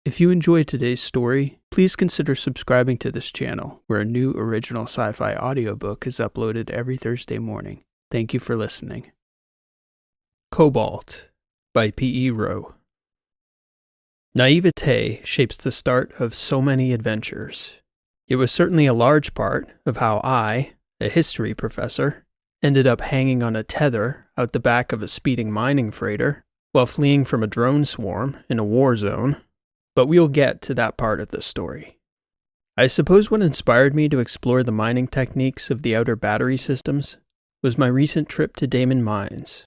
If you enjoyed today's story, please consider subscribing to this channel, where a new original sci-fi audiobook is uploaded every Thursday morning. Thank you for listening. Cobalt by P.E. Rowe. Naivete shapes the start of so many adventures. It was certainly a large part of how I, a history professor, ended up hanging on a tether out the back of a speeding mining freighter while fleeing from a drone swarm in a war zone. But we'll get to that part of the story. I suppose what inspired me to explore the mining techniques of the outer battery systems was my recent trip to Daemon Mines.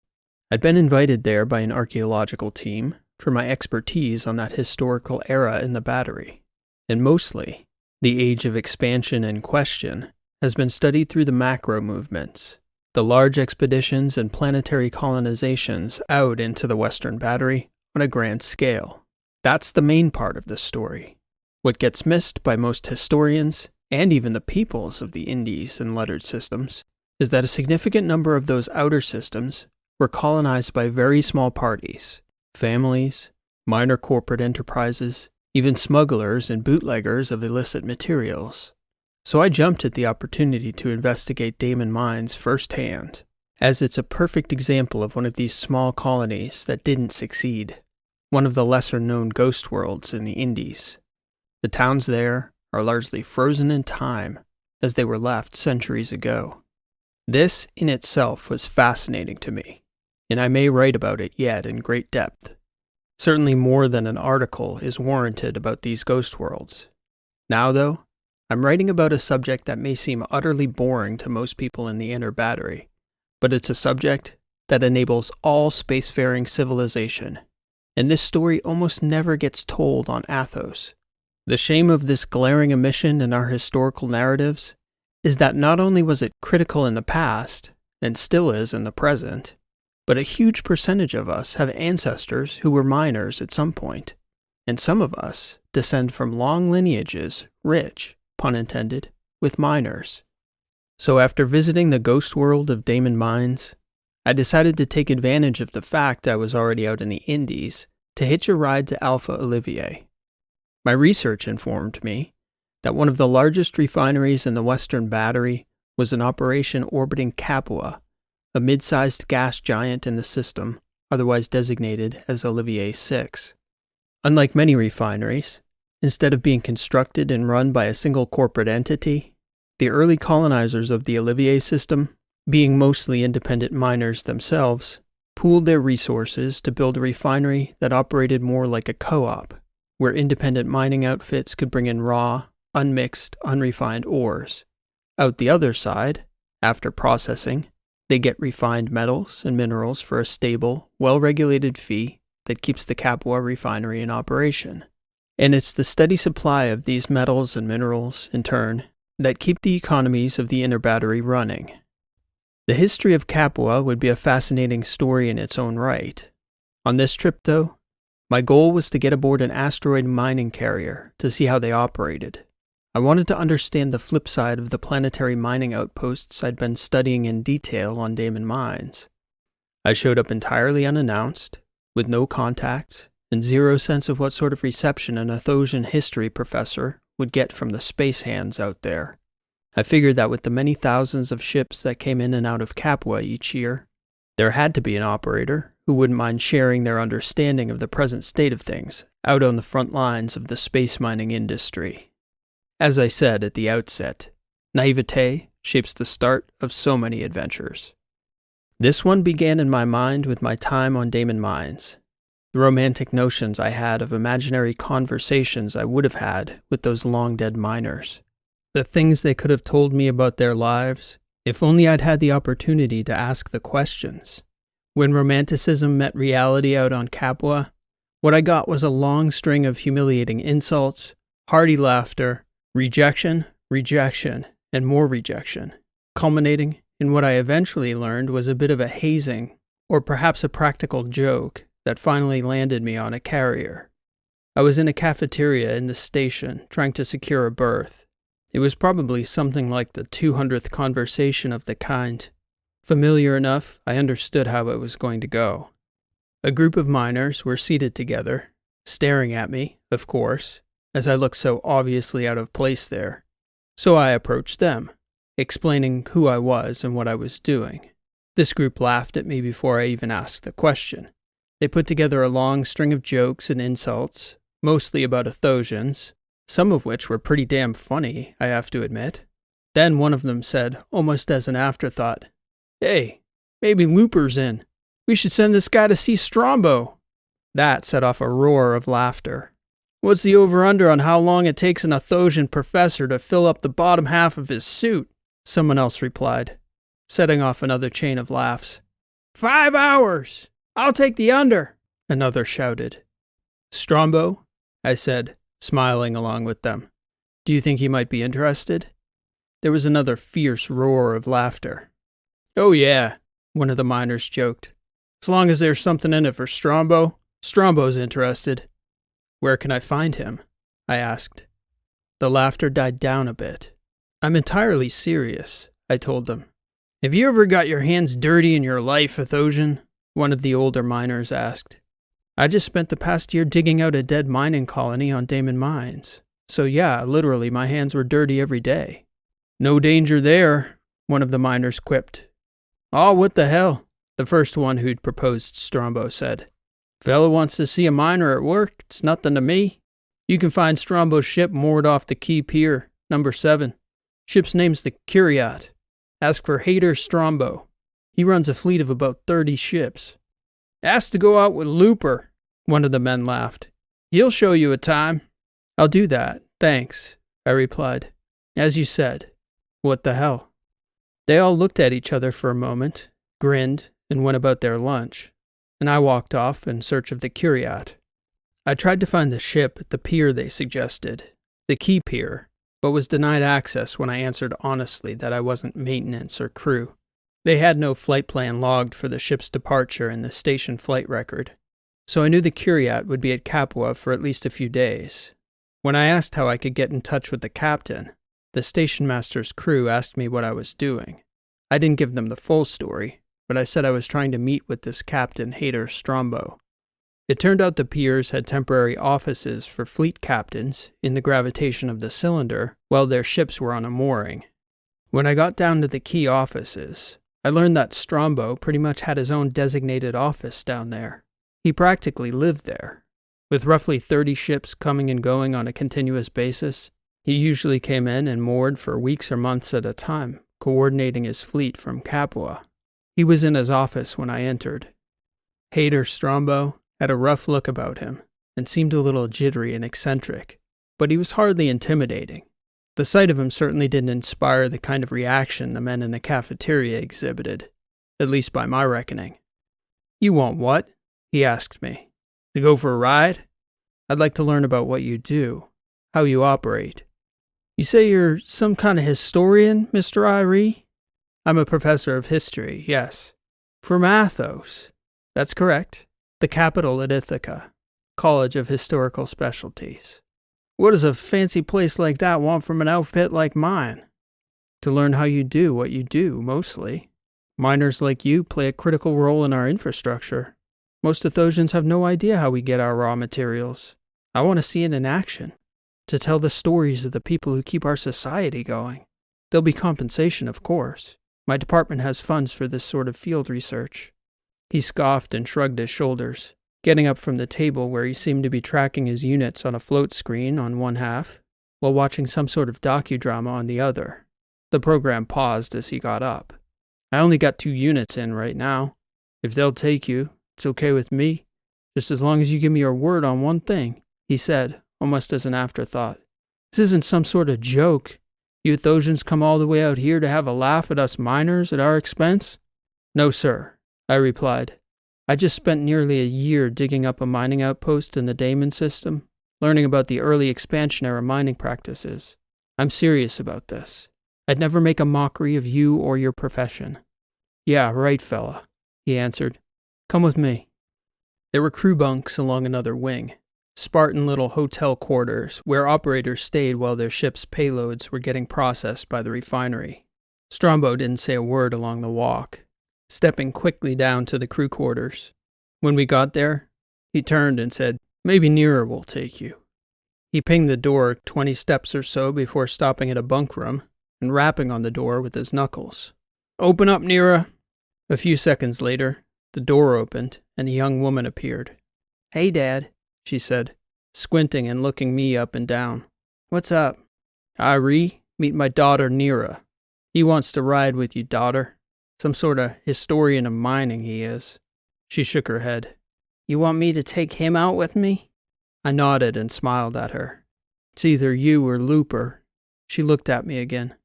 I'd been invited there by an archaeological team for my expertise on that historical era in the battery, and mostly, the age of expansion in question has been studied through the macro movements, the large expeditions and planetary colonizations out into the Western Battery on a grand scale. That's the main part of the story. What gets missed by most historians, and even the peoples of the Indies and lettered systems, is that a significant number of those outer systems were colonized by very small parties, families, minor corporate enterprises, even smugglers and bootleggers of illicit materials. So I jumped at the opportunity to investigate Daemon Mines firsthand, as it's a perfect example of one of these small colonies that didn't succeed. One of the lesser-known ghost worlds in the Indies. The towns there are largely frozen in time, as they were left centuries ago. This in itself was fascinating to me, and I may write about it yet in great depth. Certainly more than an article is warranted about these ghost worlds. Now, though, I'm writing about a subject that may seem utterly boring to most people in the inner battery, but it's a subject that enables all spacefaring civilization. And this story almost never gets told on Athos. The shame of this glaring omission in our historical narratives is that not only was it critical in the past, and still is in the present, but a huge percentage of us have ancestors who were miners at some point, and some of us descend from long lineages rich, pun intended, with miners. So after visiting the ghost world of Daemon Mines, I decided to take advantage of the fact I was already out in the Indies to hitch a ride to Alpha Olivier. My research informed me that one of the largest refineries in the Western Battery was in operation orbiting Capua, a mid-sized gas giant in the system, otherwise designated as Olivier 6. Unlike many refineries, instead of being constructed and run by a single corporate entity, the early colonizers of the Olivier system, being mostly independent miners themselves, pooled their resources to build a refinery that operated more like a co-op, where independent mining outfits could bring in raw, unmixed, unrefined ores. Out the other side, after processing, they get refined metals and minerals for a stable, well-regulated fee that keeps the Capua refinery in operation. And it's the steady supply of these metals and minerals, in turn, that keep the economies of the inner battery running. The history of Capua would be a fascinating story in its own right. On this trip, though, my goal was to get aboard an asteroid mining carrier to see how they operated. I wanted to understand the flip side of the planetary mining outposts I'd been studying in detail on Daemon Mines. I showed up entirely unannounced, with no contacts, and zero sense of what sort of reception an Athosian history professor would get from the space hands out there. I figured that with the many thousands of ships that came in and out of Capua each year, there had to be an operator who wouldn't mind sharing their understanding of the present state of things out on the front lines of the space mining industry. As I said at the outset, naivete shapes the start of so many adventures. This one began in my mind with my time on Daemon Mines, the romantic notions I had of imaginary conversations I would have had with those long-dead miners. The things they could have told me about their lives, if only I'd had the opportunity to ask the questions. When romanticism met reality out on Capua, what I got was a long string of humiliating insults, hearty laughter, rejection, and more rejection, culminating in what I eventually learned was a bit of a hazing, or perhaps a practical joke, that finally landed me on a carrier. I was in a cafeteria in the station, trying to secure a berth. It was probably something like the 200th conversation of the kind. Familiar enough, I understood how it was going to go. A group of miners were seated together, staring at me, of course, as I looked so obviously out of place there. So I approached them, explaining who I was and what I was doing. This group laughed at me before I even asked the question. They put together a long string of jokes and insults, mostly about Athosians, some of which were pretty damn funny, I have to admit. Then one of them said, almost as an afterthought, "Hey, maybe Looper's in. We should send this guy to see Strombo." That set off a roar of laughter. "What's the over-under on how long it takes an Athosian professor to fill up the bottom half of his suit?" Someone else replied, setting off another chain of laughs. 5 hours! I'll take the under!" Another shouted. "Strombo?" I said, smiling along with them. "Do you think he might be interested?" There was another fierce roar of laughter. "Oh yeah," one of the miners joked. "As long as there's something in it for Strombo, Strombo's interested." "Where can I find him?" I asked. The laughter died down a bit. "I'm entirely serious," I told them. "Have you ever got your hands dirty in your life, Athosian?" one of the older miners asked. "I just spent the past year digging out a dead mining colony on Damon Mines. So yeah, literally my hands were dirty every day." "No danger there," one of the miners quipped. "Oh, what the hell?" the first one who'd proposed Strombo said. "Fella wants to see a miner at work, it's nothing to me. You can find Strombo's ship moored off the Key Pier, number 7. Ship's name's the Curiat. Ask for Hader Strombo. He runs a fleet of about 30 ships." "Ask to go out with Looper," one of the men laughed. "He'll show you a time." "I'll do that, thanks," I replied. "As you said, what the hell?" They all looked at each other for a moment, grinned, and went about their lunch, and I walked off in search of the Curiat. I tried to find the ship at the pier they suggested, the Key Pier, but was denied access when I answered honestly that I wasn't maintenance or crew. They had no flight plan logged for the ship's departure in the station flight record, so I knew the Curiat would be at Capua for at least a few days. When I asked how I could get in touch with the captain, the station master's crew asked me what I was doing. I didn't give them the full story, but I said I was trying to meet with this Captain Hader Strombo. It turned out the piers had temporary offices for fleet captains in the gravitation of the cylinder while their ships were on a mooring. When I got down to the key offices, I learned that Strombo pretty much had his own designated office down there. He practically lived there. With roughly 30 ships coming and going on a continuous basis, he usually came in and moored for weeks or months at a time, coordinating his fleet from Capua. He was in his office when I entered. Hader Strombo had a rough look about him and seemed a little jittery and eccentric, but he was hardly intimidating. The sight of him certainly didn't inspire the kind of reaction the men in the cafeteria exhibited, at least by my reckoning. "You want what?" he asked me. "To go for a ride? I'd like to learn about what you do, how you operate." "You say you're some kind of historian, Mr. Irie?" "I'm a professor of history, yes." "From Athos?" "That's correct. The capital at Ithaca. College of Historical Specialties." "What does a fancy place like that want from an outfit like mine?" "To learn how you do what you do, mostly. Miners like you play a critical role in our infrastructure. Most Athosians have no idea how we get our raw materials. I want to see it in action, to tell the stories of the people who keep our society going. There'll be compensation, of course. My department has funds for this sort of field research." He scoffed and shrugged his shoulders, getting up from the table where he seemed to be tracking his units on a float screen on one half, while watching some sort of docudrama on the other. The program paused as he got up. "I only got 2 units in right now. If they'll take you, it's okay with me, just as long as you give me your word on one thing," he said, almost as an afterthought. "This isn't some sort of joke. You Athosians come all the way out here to have a laugh at us miners at our expense?" "No, sir," I replied. "I just spent nearly a year digging up a mining outpost in the Damon system, learning about the early expansion era mining practices. I'm serious about this. I'd never make a mockery of you or your profession." "Yeah, right, fella," he answered. "Come with me." There were crew bunks along another wing, Spartan little hotel quarters where operators stayed while their ship's payloads were getting processed by the refinery. Strombo didn't say a word along the walk, stepping quickly down to the crew quarters. When we got there, he turned and said, Maybe Nira will take you. He pinged the door 20 steps or so before stopping at a bunk room and rapping on the door with his knuckles. Open up, Nira! A few seconds later, the door opened and a young woman appeared. Hey, Dad, she said, squinting and looking me up and down. What's up? Irie, meet my daughter Nira. He wants to ride with you, daughter. Some sort of historian of mining he is. She shook her head. You want me to take him out with me? I nodded and smiled at her. It's either you or Looper. She looked at me again.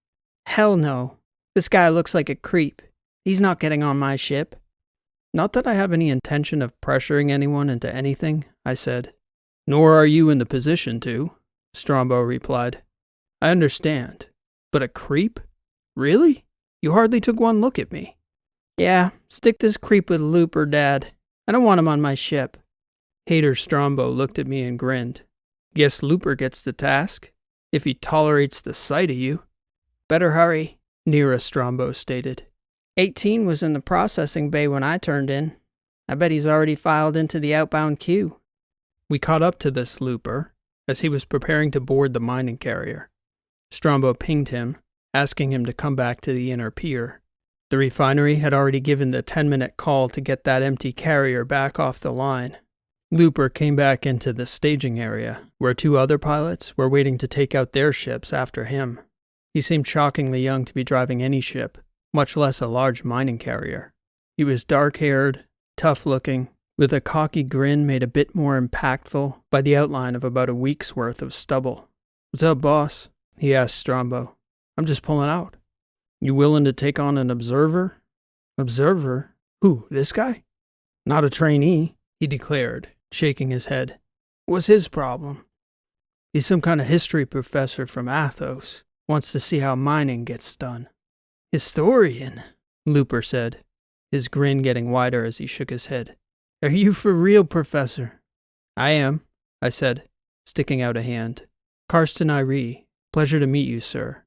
Hell no. This guy looks like a creep. He's not getting on my ship. Not that I have any intention of pressuring anyone into anything, I said. Nor are you in the position to, Strombo replied. I understand. But a creep? Really? You hardly took one look at me. Yeah, stick this creep with Looper, Dad. I don't want him on my ship. Hater Strombo looked at me and grinned. Guess Looper gets the task, if he tolerates the sight of you. Better hurry, Nira Strombo stated. 18 was in the processing bay when I turned in. I bet he's already filed into the outbound queue. We caught up to this Looper as he was preparing to board the mining carrier. Strombo pinged him, asking him to come back to the inner pier. The refinery had already given the 10-minute call to get that empty carrier back off the line. Looper came back into the staging area, where 2 other pilots were waiting to take out their ships after him. He seemed shockingly young to be driving any ship, much less a large mining carrier. He was dark-haired, tough-looking, with a cocky grin made a bit more impactful by the outline of about a week's worth of stubble. What's up, boss? He asked Strombo. I'm just pulling out. You willing to take on an observer? Observer? Who, this guy? Not a trainee, he declared, shaking his head. What's his problem? He's some kind of history professor from Athos. Wants to see how mining gets done. Historian, Looper said, his grin getting wider as he shook his head. Are you for real, Professor? I am, I said, sticking out a hand. Karsten Irie, pleasure to meet you, sir.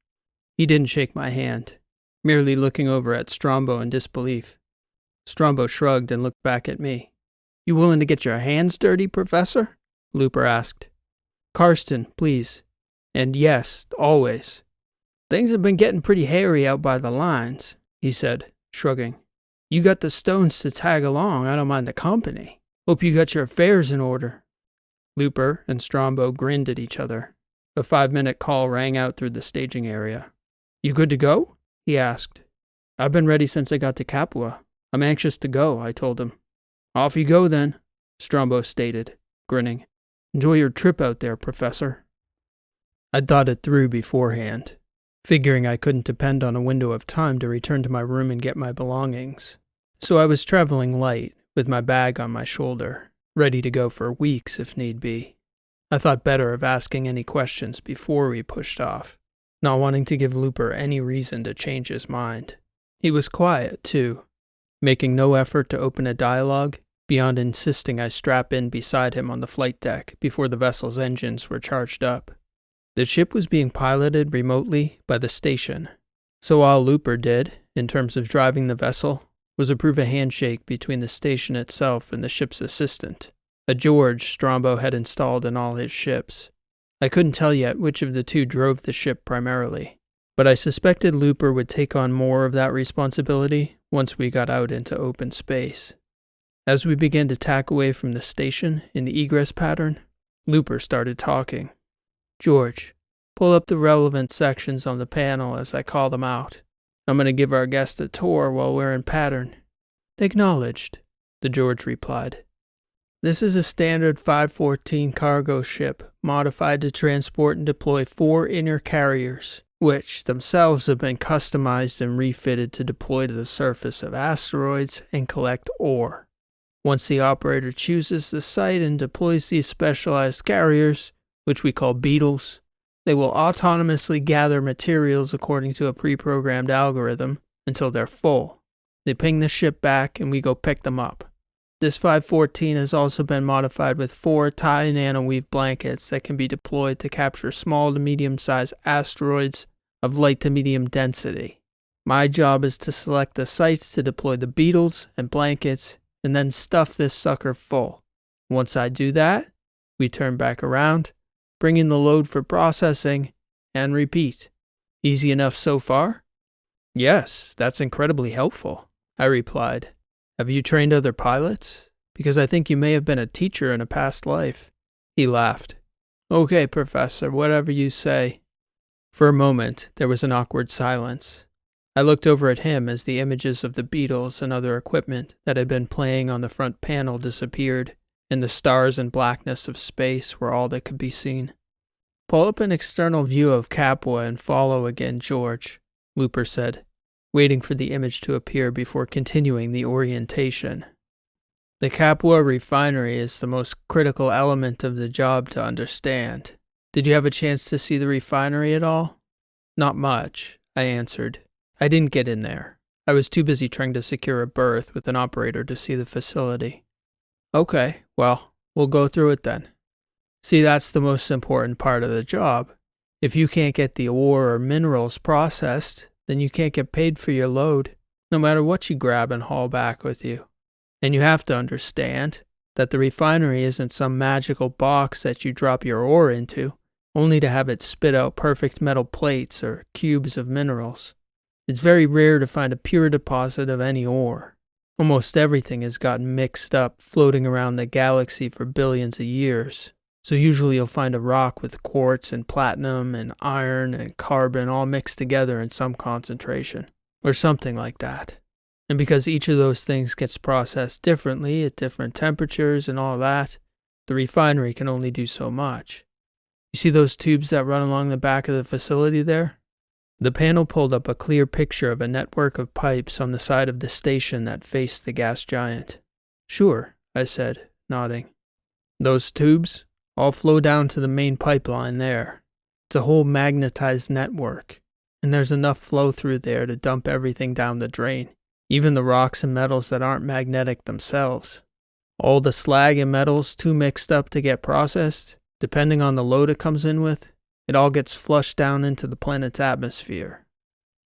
He didn't shake my hand, merely looking over at Strombo in disbelief. Strombo shrugged and looked back at me. You willing to get your hands dirty, Professor? Looper asked. Karsten, please. And yes, always. Things have been getting pretty hairy out by the lines, he said, shrugging. You got the stones to tag along, I don't mind the company. Hope you got your affairs in order. Looper and Strombo grinned at each other. A 5-minute call rang out through the staging area. You good to go? He asked. I've been ready since I got to Capua. I'm anxious to go, I told him. Off you go then, Strombo stated, grinning. Enjoy your trip out there, Professor. I thought it through beforehand, figuring I couldn't depend on a window of time to return to my room and get my belongings. So I was traveling light, with my bag on my shoulder, ready to go for weeks if need be. I thought better of asking any questions before we pushed off, not wanting to give Looper any reason to change his mind. He was quiet, too, making no effort to open a dialogue, beyond insisting I strap in beside him on the flight deck before the vessel's engines were charged up. The ship was being piloted remotely by the station, so all Looper did, in terms of driving the vessel, was approve a handshake between the station itself and the ship's assistant, a George Strombo had installed in all his ships. I couldn't tell yet which of the two drove the ship primarily, but I suspected Looper would take on more of that responsibility once we got out into open space. As we began to tack away from the station in the egress pattern, Looper started talking. George, pull up the relevant sections on the panel as I call them out. I'm going to give our guest a tour while we're in pattern. Acknowledged, the George replied. This is a standard 514 cargo ship modified to transport and deploy 4 inner carriers, which themselves have been customized and refitted to deploy to the surface of asteroids and collect ore. Once the operator chooses the site and deploys these specialized carriers, which we call beetles, they will autonomously gather materials according to a pre-programmed algorithm until they're full. They ping the ship back and we go pick them up. This 514 has also been modified with 4 tie nanoweave blankets that can be deployed to capture small to medium-sized asteroids of light to medium density. My job is to select the sites to deploy the beetles and blankets and then stuff this sucker full. Once I do that, We turn back around, bring in the load for processing, and repeat. Easy enough so far? Yes, that's incredibly helpful, I replied. Have you trained other pilots? Because I think you may have been a teacher in a past life. He laughed. Okay, Professor, whatever you say. For a moment, there was an awkward silence. I looked over at him as the images of the beetles and other equipment that had been playing on the front panel disappeared, and the stars and blackness of space were all that could be seen. Pull up an external view of Capua and follow again, George, Looper said, waiting for the image to appear before continuing the orientation. The Capua refinery is the most critical element of the job to understand. Did you have a chance to see the refinery at all? Not much, I answered. I didn't get in there. I was too busy trying to secure a berth with an operator to see the facility. Okay, well, we'll go through it then. See, that's the most important part of the job. If you can't get the ore or minerals processed, then you can't get paid for your load, no matter what you grab and haul back with you. And you have to understand that the refinery isn't some magical box that you drop your ore into, only to have it spit out perfect metal plates or cubes of minerals. It's very rare to find a pure deposit of any ore. Almost everything has gotten mixed up, floating around the galaxy for billions of years. So usually you'll find a rock with quartz and platinum and iron and carbon all mixed together in some concentration, or something like that. And because each of those things gets processed differently at different temperatures and all that, the refinery can only do so much. You see those tubes that run along the back of the facility there? The panel pulled up a clear picture of a network of pipes on the side of the station that faced the gas giant. Sure, I said, nodding. Those tubes all flow down to the main pipeline there. It's a whole magnetized network, and there's enough flow through there to dump everything down the drain, even the rocks and metals that aren't magnetic themselves. All the slag and metals too mixed up to get processed, depending on the load it comes in with, it all gets flushed down into the planet's atmosphere.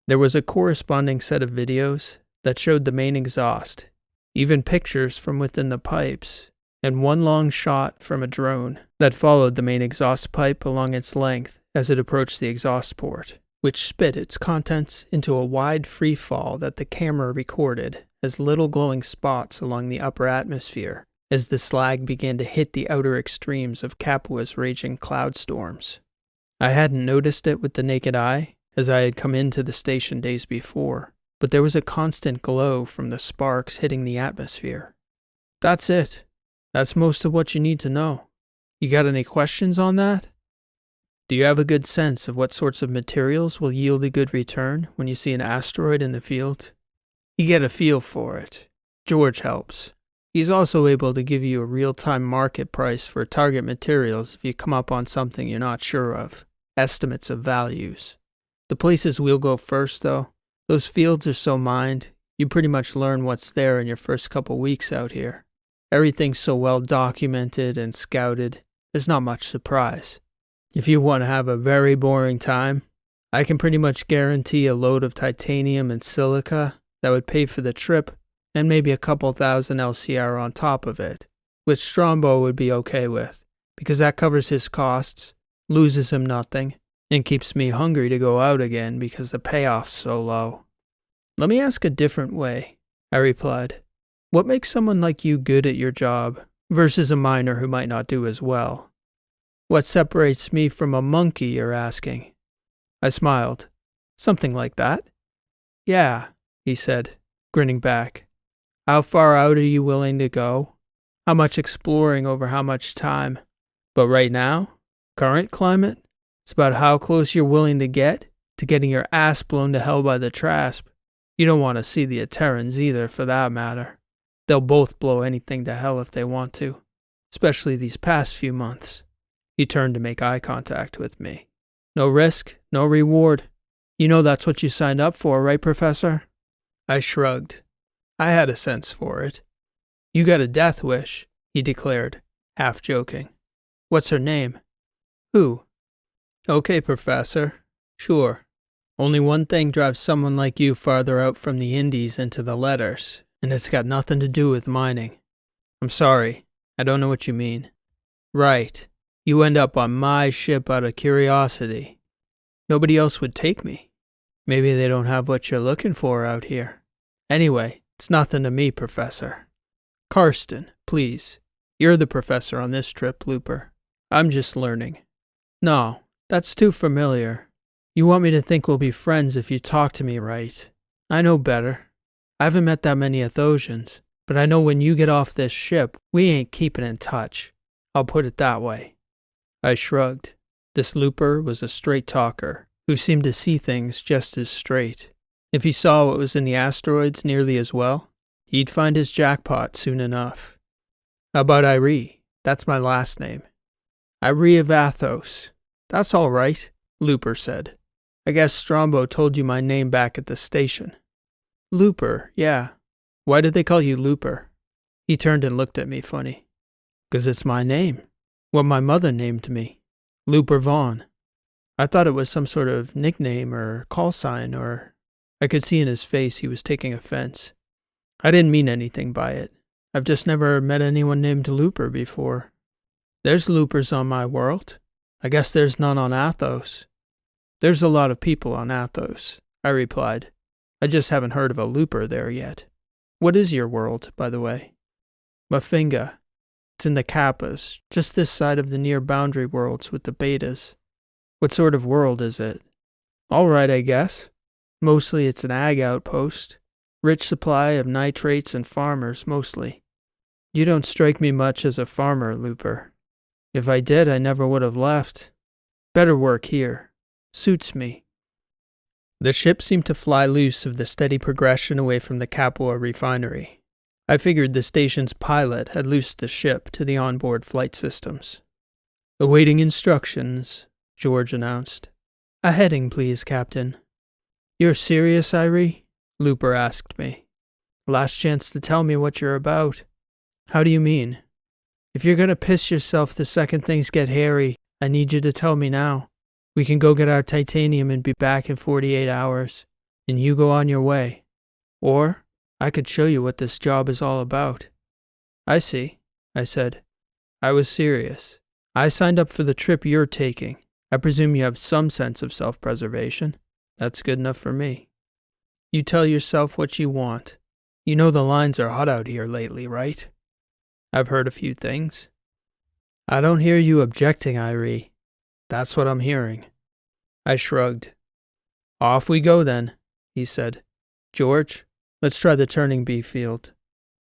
There was a corresponding set of videos that showed the main exhaust, even pictures from within the pipes, and one long shot from a drone that followed the main exhaust pipe along its length as it approached the exhaust port, which spit its contents into a wide free fall that the camera recorded as little glowing spots along the upper atmosphere as the slag began to hit the outer extremes of Capua's raging cloud storms. I hadn't noticed it with the naked eye, as I had come into the station days before, but there was a constant glow from the sparks hitting the atmosphere. That's it. That's most of what you need to know. You got any questions on that? Do you have a good sense of what sorts of materials will yield a good return when you see an asteroid in the field? You get a feel for it. George helps. He's also able to give you a real-time market price for target materials if you come up on something you're not sure of. Estimates of values. The places we'll go first, though, those fields are so mined, you pretty much learn what's there in your first couple weeks out here. Everything's so well documented and scouted, there's not much surprise. If you want to have a very boring time, I can pretty much guarantee a load of titanium and silica that would pay for the trip and maybe a couple thousand LCR on top of it, which Strombo would be okay with, because that covers his costs, loses him nothing, and keeps me hungry to go out again because the payoff's so low. Let me ask a different way, I replied. What makes someone like you good at your job versus a miner who might not do as well? What separates me from a monkey, you're asking? I smiled. Something like that. Yeah, he said, grinning back. How far out are you willing to go? How much exploring over how much time? But right now, current climate, it's about how close you're willing to get to getting your ass blown to hell by the Trasp. You don't want to see the Terrans either, for that matter. They'll both blow anything to hell if they want to, especially these past few months. He turned to make eye contact with me. No risk, no reward. You know that's what you signed up for, right, Professor? I shrugged. I had a sense for it. You got a death wish, he declared, half joking. What's her name? Who? Okay, Professor. Sure. Only one thing drives someone like you farther out from the Indies into the letters, and it's got nothing to do with mining. I'm sorry, I don't know what you mean. Right. You end up on my ship out of curiosity. Nobody else would take me. Maybe they don't have what you're looking for out here. Anyway, it's nothing to me, Professor. Karsten, please. You're the professor on this trip, Looper. I'm just learning. No, that's too familiar. You want me to think we'll be friends if you talk to me right. I know better. I haven't met that many Athosians, but I know when you get off this ship, we ain't keeping in touch. I'll put it that way. I shrugged. This Looper was a straight talker, who seemed to see things just as straight. If he saw what was in the asteroids nearly as well, he'd find his jackpot soon enough. How about Irie? That's my last name. Irie of Athos. That's all right, Looper said. I guess Strombo told you my name back at the station. Looper, yeah. Why did they call you Looper? He turned and looked at me funny. 'Cause it's my name. What my mother named me. Looper Vaughn. I thought it was some sort of nickname or call sign or... I could see in his face he was taking offense. I didn't mean anything by it. I've just never met anyone named Looper before. There's Loopers on my world. I guess there's none on Athos. There's a lot of people on Athos, I replied. I just haven't heard of a Looper there yet. What is your world, by the way? Mafinga. It's in the Kappas, just this side of the near boundary worlds with the Betas. What sort of world is it? All right, I guess. Mostly it's an ag outpost. Rich supply of nitrates and farmers, mostly. You don't strike me much as a farmer, Looper. If I did, I never would have left. Better work here. Suits me. The ship seemed to fly loose of the steady progression away from the Capua refinery. I figured the station's pilot had loosed the ship to the onboard flight systems. Awaiting instructions, George announced. A heading, please, Captain. You're serious, Irie? Looper asked me. Last chance to tell me what you're about. How do you mean? If you're gonna piss yourself the second things get hairy, I need you to tell me now. We can go get our titanium and be back in 48 hours, and you go on your way. Or, I could show you what this job is all about. I see, I said. I was serious. I signed up for the trip you're taking. I presume you have some sense of self-preservation. That's good enough for me. You tell yourself what you want. You know the lines are hot out here lately, right? I've heard a few things. I don't hear you objecting, Irie. That's what I'm hearing. I shrugged. Off we go then, he said. George, let's try the turning B field.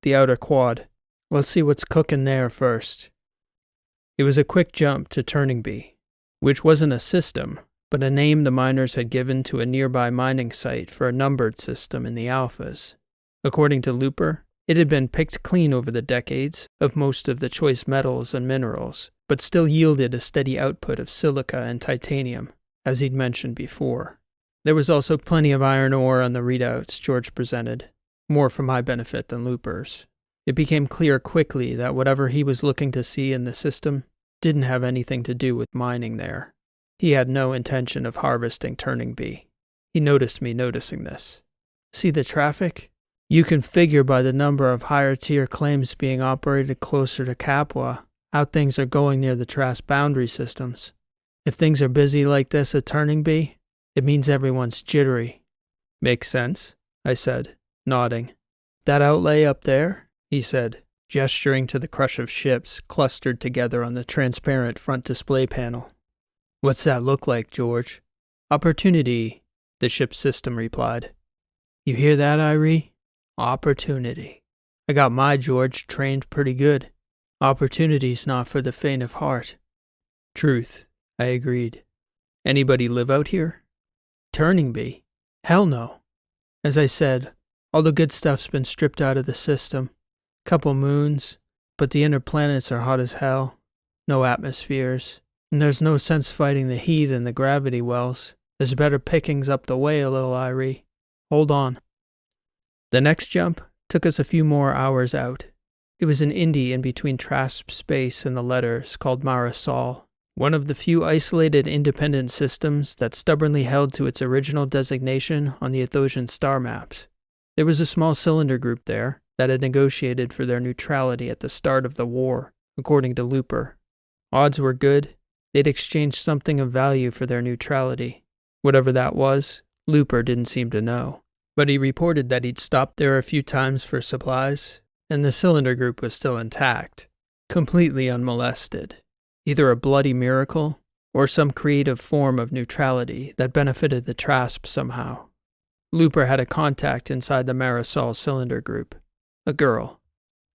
The outer quad. Let's see what's cooking there first. It was a quick jump to turning B, which wasn't a system, but a name the miners had given to a nearby mining site for a numbered system in the alphas. According to Looper, it had been picked clean over the decades of most of the choice metals and minerals, but still yielded a steady output of silica and titanium, as he'd mentioned before. There was also plenty of iron ore on the readouts George presented, more for my benefit than Looper's. It became clear quickly that whatever he was looking to see in the system didn't have anything to do with mining there. He had no intention of harvesting turning B. He noticed me noticing this. See the traffic? You can figure by the number of higher-tier claims being operated closer to Capua how things are going near the Trask boundary systems. If things are busy like this at Turning B, it means everyone's jittery. Makes sense, I said, nodding. That outlay up there, he said, gesturing to the crush of ships clustered together on the transparent front display panel. What's that look like, George? Opportunity, the ship's system replied. You hear that, Irie? Opportunity. I got my George trained pretty good. Opportunity's not for the faint of heart. Truth, I agreed. Anybody live out here? Turning B? Hell no. As I said, all the good stuff's been stripped out of the system. Couple moons, but the inner planets are hot as hell. No atmospheres. And there's no sense fighting the heat in the gravity wells. There's better pickings up the way a little, Irie. Hold on. The next jump took us a few more hours out. It was an indie in between Trask space and the letters called Marisol, one of the few isolated independent systems that stubbornly held to its original designation on the Athosian star maps. There was a small cylinder group there that had negotiated for their neutrality at the start of the war, according to Looper. Odds were good. They'd exchanged something of value for their neutrality. Whatever that was, Looper didn't seem to know. But he reported that he'd stopped there a few times for supplies, and the cylinder group was still intact, completely unmolested. Either a bloody miracle, or some creative form of neutrality that benefited the Trasp somehow. Looper had a contact inside the Marisol cylinder group. A girl.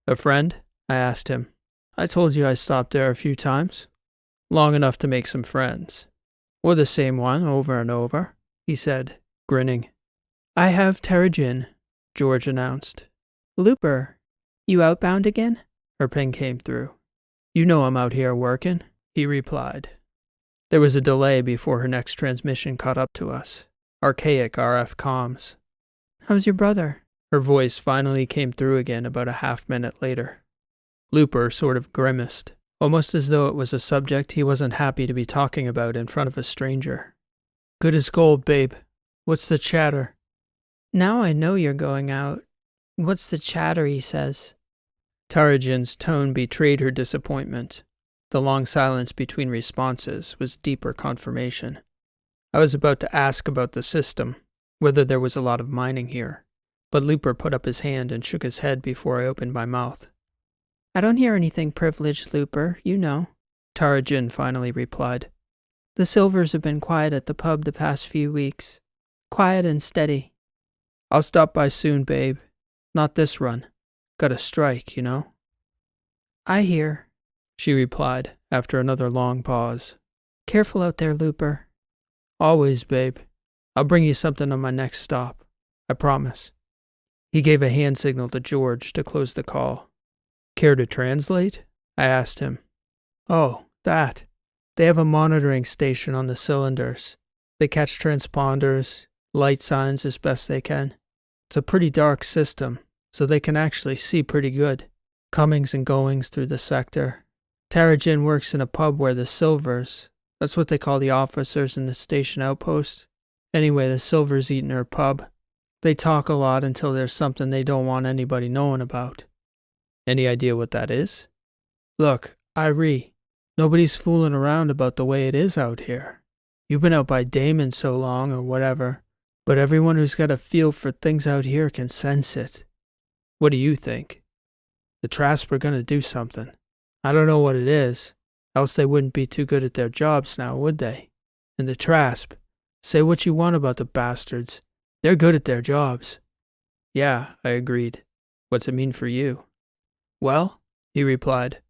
A friend? I asked him. I told you I stopped there a few times. Long enough to make some friends. Or the same one over and over, he said, grinning. I have Terrigen, George announced. Looper, you outbound again? Her ping came through. You know I'm out here working, he replied. There was a delay before her next transmission caught up to us. Archaic RF comms. How's your brother? Her voice finally came through again about a half-minute later. Looper sort of grimaced, almost as though it was a subject he wasn't happy to be talking about in front of a stranger. Good as gold, babe. What's the chatter? Now I know you're going out. What's the chatter, he says. Terrigen's tone betrayed her disappointment. The long silence between responses was deeper confirmation. I was about to ask about the system, whether there was a lot of mining here, but Looper put up his hand and shook his head before I opened my mouth. I don't hear anything privileged, Looper, you know, Terrigen finally replied. The Silvers have been quiet at the pub the past few weeks. Quiet and steady. I'll stop by soon, babe. Not this run. Got a strike, you know. I hear, she replied after another long pause. Careful out there, Looper. Always, babe. I'll bring you something on my next stop. I promise. He gave a hand signal to George to close the call. Care to translate? I asked him. Oh, that. They have a monitoring station on the cylinders. They catch transponders, light signs as best they can. It's a pretty dark system, so they can actually see pretty good. Comings and goings through the sector. Terrigen works in a pub where the Silvers, that's what they call the officers in the station outpost. Anyway, the Silvers eat in her pub. They talk a lot until there's something they don't want anybody knowing about. Any idea what that is? Look, Irie, nobody's fooling around about the way it is out here. You've been out by Damon so long or whatever, but everyone who's got a feel for things out here can sense it. What do you think? The Trasp are gonna do something. I don't know what it is, else they wouldn't be too good at their jobs now, would they? And the Trasp, say what you want about the bastards, they're good at their jobs. Yeah, I agreed. What's it mean for you? Well, he replied,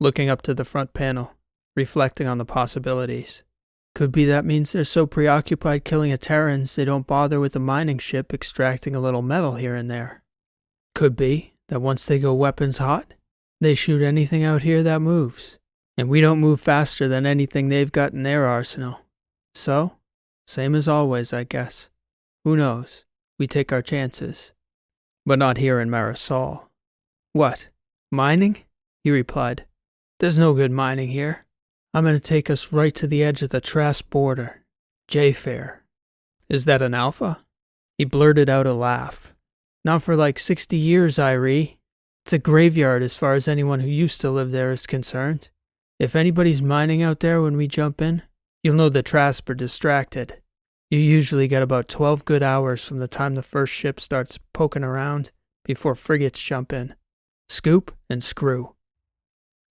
looking up to the front panel, reflecting on the possibilities. Could be that means they're so preoccupied killing Terrans they don't bother with the mining ship extracting a little metal here and there. Could be that once they go weapons hot, they shoot anything out here that moves, and we don't move faster than anything they've got in their arsenal. So, same as always, I guess. Who knows? We take our chances. But not here in Marisol. What? Mining? He replied. There's no good mining here. I'm going to take us right to the edge of the Trasp border. J-Fair. Is that an alpha? He blurted out a laugh. Not for like 60 years, Irie. It's a graveyard as far as anyone who used to live there is concerned. If anybody's mining out there when we jump in, you'll know the Trasp are distracted. You usually get about 12 good hours from the time the first ship starts poking around before frigates jump in. Scoop and screw.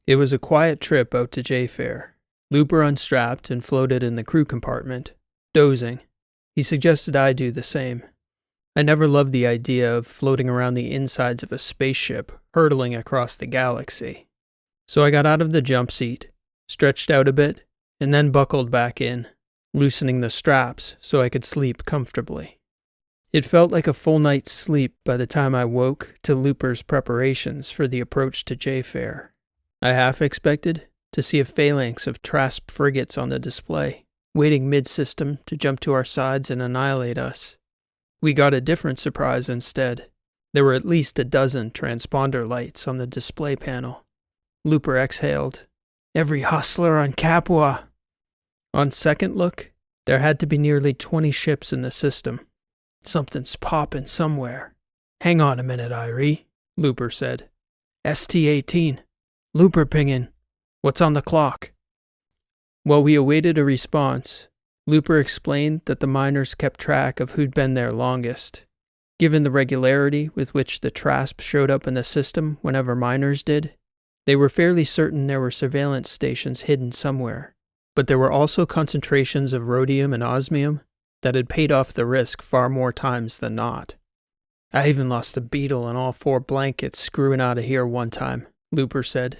It was a quiet trip out to J-Fair. Looper unstrapped and floated in the crew compartment, dozing. He suggested I do the same. I never loved the idea of floating around the insides of a spaceship, hurtling across the galaxy. So I got out of the jump seat, stretched out a bit, and then buckled back in, loosening the straps so I could sleep comfortably. It felt like a full night's sleep by the time I woke to Looper's preparations for the approach to J-Fair. I half expected to see a phalanx of Trasp frigates on the display, waiting mid-system to jump to our sides and annihilate us. We got a different surprise instead. There were at least a dozen transponder lights on the display panel. Looper exhaled. Every hustler on Capua! On second look, there had to be nearly 20 ships in the system. Something's popping somewhere. Hang on a minute, Irie, Looper said. ST-18. Looper pingin'. What's on the clock? While we awaited a response, Looper explained that the miners kept track of who'd been there longest. Given the regularity with which the TRASP showed up in the system whenever miners did, they were fairly certain there were surveillance stations hidden somewhere. But there were also concentrations of rhodium and osmium that had paid off the risk far more times than not. I even lost a beetle and all 4 blankets screwing out of here one time, Looper said.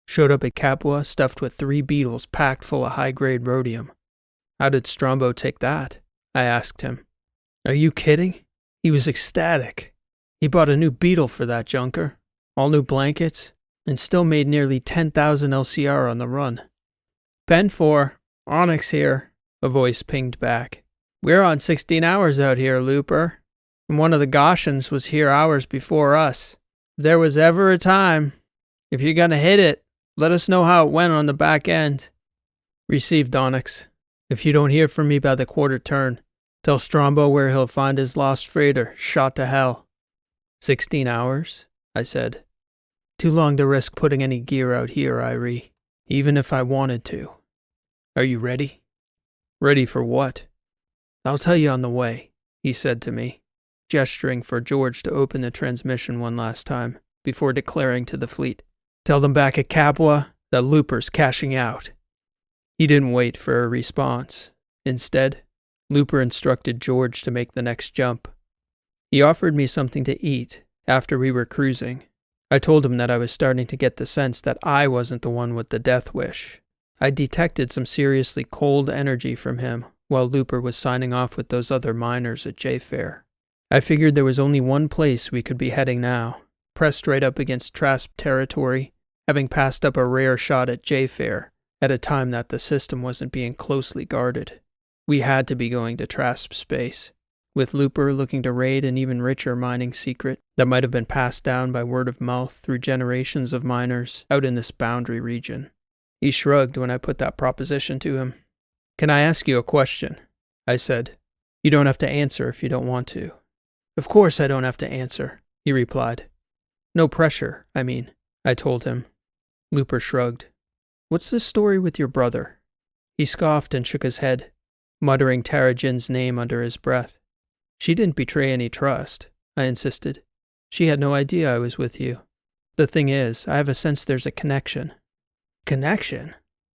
Showed up at Capua stuffed with 3 beetles packed full of high-grade rhodium. How did Strombo take that? I asked him. Are you kidding? He was ecstatic. He bought a new beetle for that junker, all new blankets, and still made nearly 10,000 LCR on the run. Pen 4, Onyx here, a voice pinged back. We're on 16 hours out here, Looper, and one of the Gaussians was here hours before us. If there was ever a time, if you're gonna hit it, let us know how it went on the back end. Received, Onyx. If you don't hear from me by the quarter turn, tell Strombo where he'll find his lost freighter, shot to hell. 16 hours, I said. Too long to risk putting any gear out here, Irie, even if I wanted to. Are you ready? Ready for what? I'll tell you on the way, he said to me, gesturing for George to open the transmission one last time, before declaring to the fleet, tell them back at Capua that Looper's cashing out. He didn't wait for a response. Instead, Looper instructed George to make the next jump. He offered me something to eat after we were cruising. I told him that I was starting to get the sense that I wasn't the one with the death wish. I detected some seriously cold energy from him while Looper was signing off with those other miners at J-Fair. I figured there was only one place we could be heading now, pressed right up against TRASP territory, having passed up a rare shot at J-Fair at a time that the system wasn't being closely guarded. We had to be going to TRASP space, with Looper looking to raid an even richer mining secret that might have been passed down by word of mouth through generations of miners out in this boundary region. He shrugged when I put that proposition to him. Can I ask you a question? I said. You don't have to answer if you don't want to. Of course I don't have to answer, he replied. No pressure, I mean, I told him. Looper shrugged. What's the story with your brother? He scoffed and shook his head, muttering Tara Jin's name under his breath. She didn't betray any trust, I insisted. She had no idea I was with you. The thing is, I have a sense there's a connection. Connection?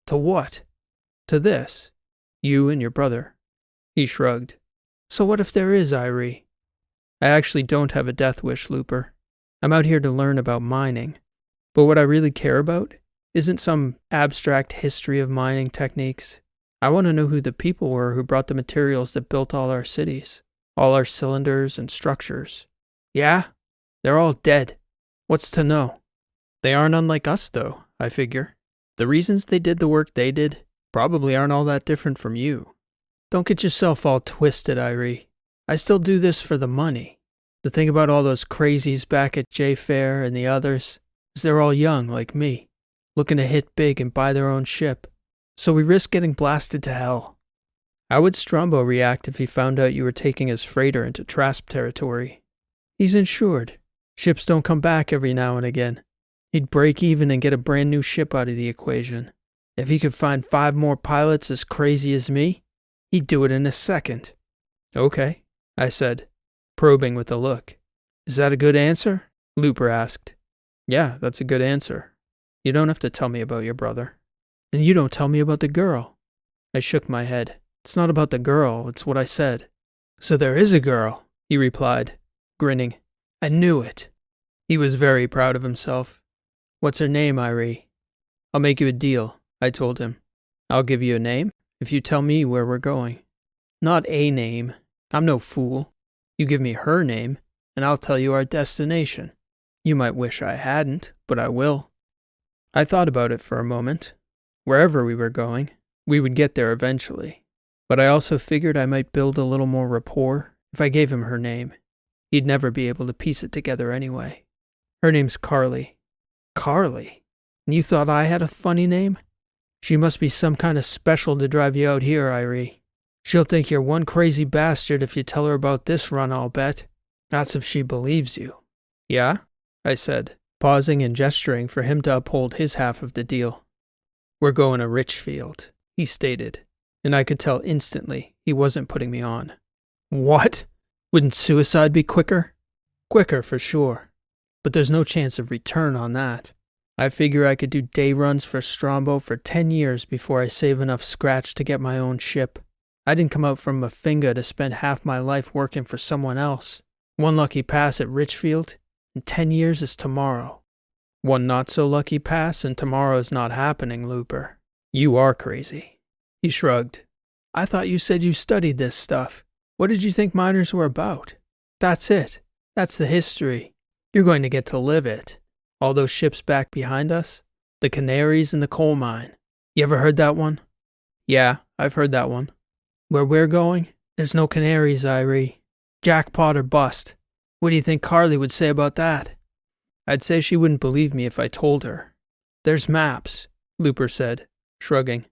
To what? To this. You and your brother. He shrugged. So what if there is, Irie? I actually don't have a death wish, Looper. I'm out here to learn about mining. But what I really care about isn't some abstract history of mining techniques. I want to know who the people were who brought the materials that built all our cities, all our cylinders and structures. Yeah? They're all dead. What's to know? They aren't unlike us, though, I figure. The reasons they did the work they did probably aren't all that different from you. Don't get yourself all twisted, Irie. I still do this for the money. The thing about all those crazies back at J-Fair and the others is they're all young like me, looking to hit big and buy their own ship. So we risk getting blasted to hell. How would Strombo react if he found out you were taking his freighter into TRASP territory? He's insured. Ships don't come back every now and again. He'd break even and get a brand new ship out of the equation. If he could find 5 more pilots as crazy as me, he'd do it in a second. Okay, I said, probing with a look. Is that a good answer? Looper asked. Yeah, that's a good answer. You don't have to tell me about your brother. And you don't tell me about the girl. I shook my head. It's not about the girl, it's what I said. So there is a girl, he replied, grinning. I knew it. He was very proud of himself. What's her name, Irie? I'll make you a deal, I told him. I'll give you a name if you tell me where we're going. Not a name. I'm no fool. You give me her name, and I'll tell you our destination. You might wish I hadn't, but I will. I thought about it for a moment. Wherever we were going, we would get there eventually. But I also figured I might build a little more rapport if I gave him her name. He'd never be able to piece it together anyway. Her name's Carly. Carly? And you thought I had a funny name? She must be some kind of special to drive you out here, Irie. She'll think you're one crazy bastard if you tell her about this run, I'll bet. That's if she believes you. Yeah? I said, pausing and gesturing for him to uphold his half of the deal. We're going to Richfield, he stated, and I could tell instantly he wasn't putting me on. What? Wouldn't suicide be quicker? Quicker for sure, but there's no chance of return on that. I figure I could do day runs for Strombo for 10 years before I save enough scratch to get my own ship. I didn't come out from Mafinga to spend half my life working for someone else. One lucky pass at Richfield, and 10 years is tomorrow. One not so lucky pass, and tomorrow is not happening, Looper. You are crazy. He shrugged. I thought you said you studied this stuff. What did you think miners were about? That's it. That's the history. You're going to get to live it. All those ships back behind us, the Canaries and the coal mine. You ever heard that one? Yeah, I've heard that one. Where we're going, there's no Canaries, Irie. Jackpot or bust. What do you think Carly would say about that? I'd say she wouldn't believe me if I told her. There's maps, Looper said, shrugging.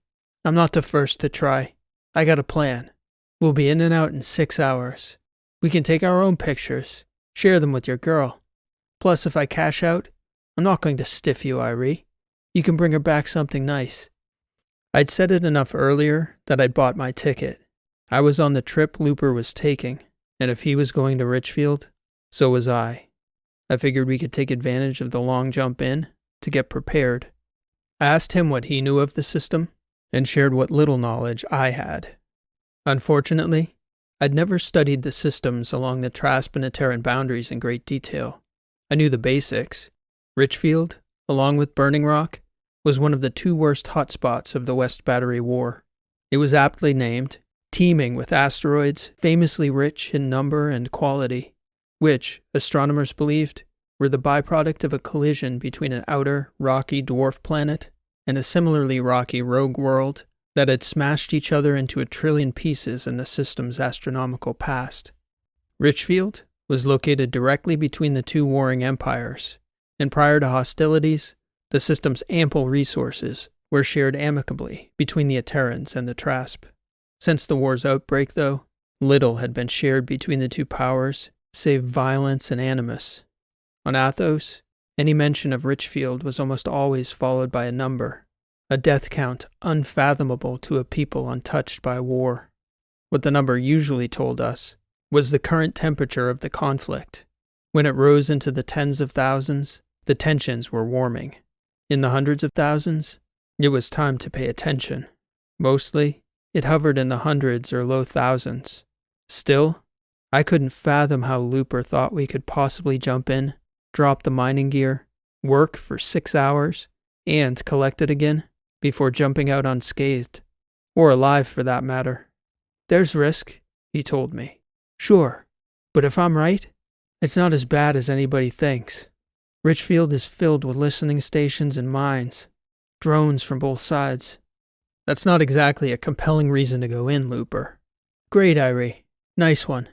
I'm not the first to try. I got a plan. We'll be in and out in 6 hours. We can take our own pictures, share them with your girl. Plus, if I cash out, I'm not going to stiff you, Irie. You can bring her back something nice. I'd said it enough earlier that I'd bought my ticket. I was on the trip Looper was taking, and if he was going to Richfield, so was I. I figured we could take advantage of the long jump in to get prepared. I asked him what he knew of the system, and shared what little knowledge I had. Unfortunately, I'd never studied the systems along the Traspinitaran boundaries in great detail. I knew the basics. Richfield, along with Burning Rock, was one of the 2 worst hotspots of the West Battery War. It was aptly named, teeming with asteroids famously rich in number and quality, which, astronomers believed, were the byproduct of a collision between an outer, rocky dwarf planet and a similarly rocky rogue world that had smashed each other into 1 trillion pieces in the system's astronomical past. Richfield was located directly between the 2 warring empires, and prior to hostilities, the system's ample resources were shared amicably between the Aterans and the Trasp. Since the war's outbreak, though, little had been shared between the 2 powers, save violence and animus. On Athos, any mention of Richfield was almost always followed by a number, a death count unfathomable to a people untouched by war. What the number usually told us was the current temperature of the conflict. When it rose into the tens of thousands, the tensions were warming. In the hundreds of thousands, it was time to pay attention. Mostly, it hovered in the hundreds or low thousands. Still, I couldn't fathom how Looper thought we could possibly jump in, drop the mining gear, work for 6 hours, and collect it again before jumping out unscathed, or alive for that matter. There's risk, he told me. Sure, but if I'm right, it's not as bad as anybody thinks. Richfield is filled with listening stations and mines, drones from both sides. That's not exactly a compelling reason to go in, Looper. Great, Irie. Nice one.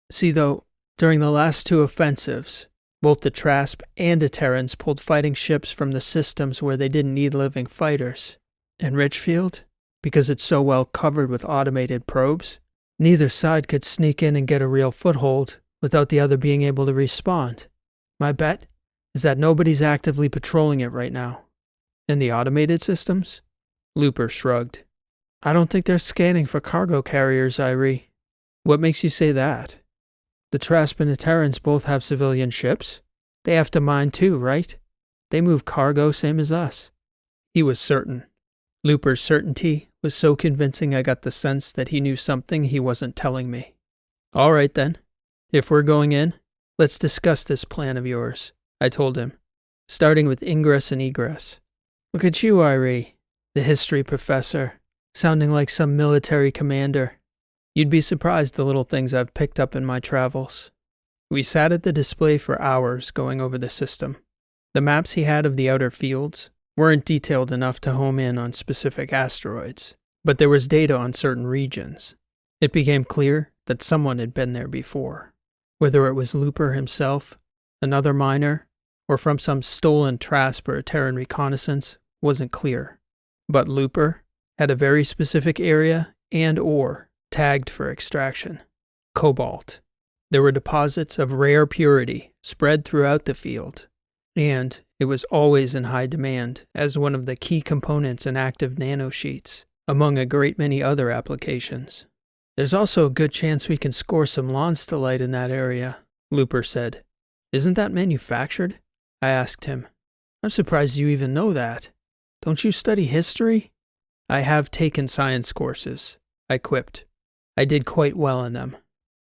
See, though, during the last 2 offensives, both the Trasp and Aterans pulled fighting ships from the systems where they didn't need living fighters. And Richfield, because it's so well covered with automated probes, neither side could sneak in and get a real foothold without the other being able to respond. My bet is that nobody's actively patrolling it right now. And the automated systems? Looper shrugged. I don't think they're scanning for cargo carriers, Irie. What makes you say that? The Trasp and Aterans both have civilian ships. They have to mine too, right? They move cargo same as us. He was certain. Looper's certainty was so convincing I got the sense that he knew something he wasn't telling me. All right then. If we're going in, let's discuss this plan of yours, I told him, starting with ingress and egress. Look at you, Irie, the history professor, sounding like some military commander. You'd be surprised the little things I've picked up in my travels. We sat at the display for hours going over the system. The maps he had of the outer fields weren't detailed enough to home in on specific asteroids, but there was data on certain regions. It became clear that someone had been there before. Whether it was Looper himself, another miner, or from some stolen Trasp or Terran reconnaissance wasn't clear. But Looper had a very specific area and ore tagged for extraction. Cobalt. There were deposits of rare purity spread throughout the field, and it was always in high demand as one of the key components in active nanosheets, among a great many other applications. There's also a good chance we can score some Lonstelite in that area, Looper said. Isn't that manufactured? I asked him. I'm surprised you even know that. Don't you study history? I have taken science courses, I quipped. I did quite well in them.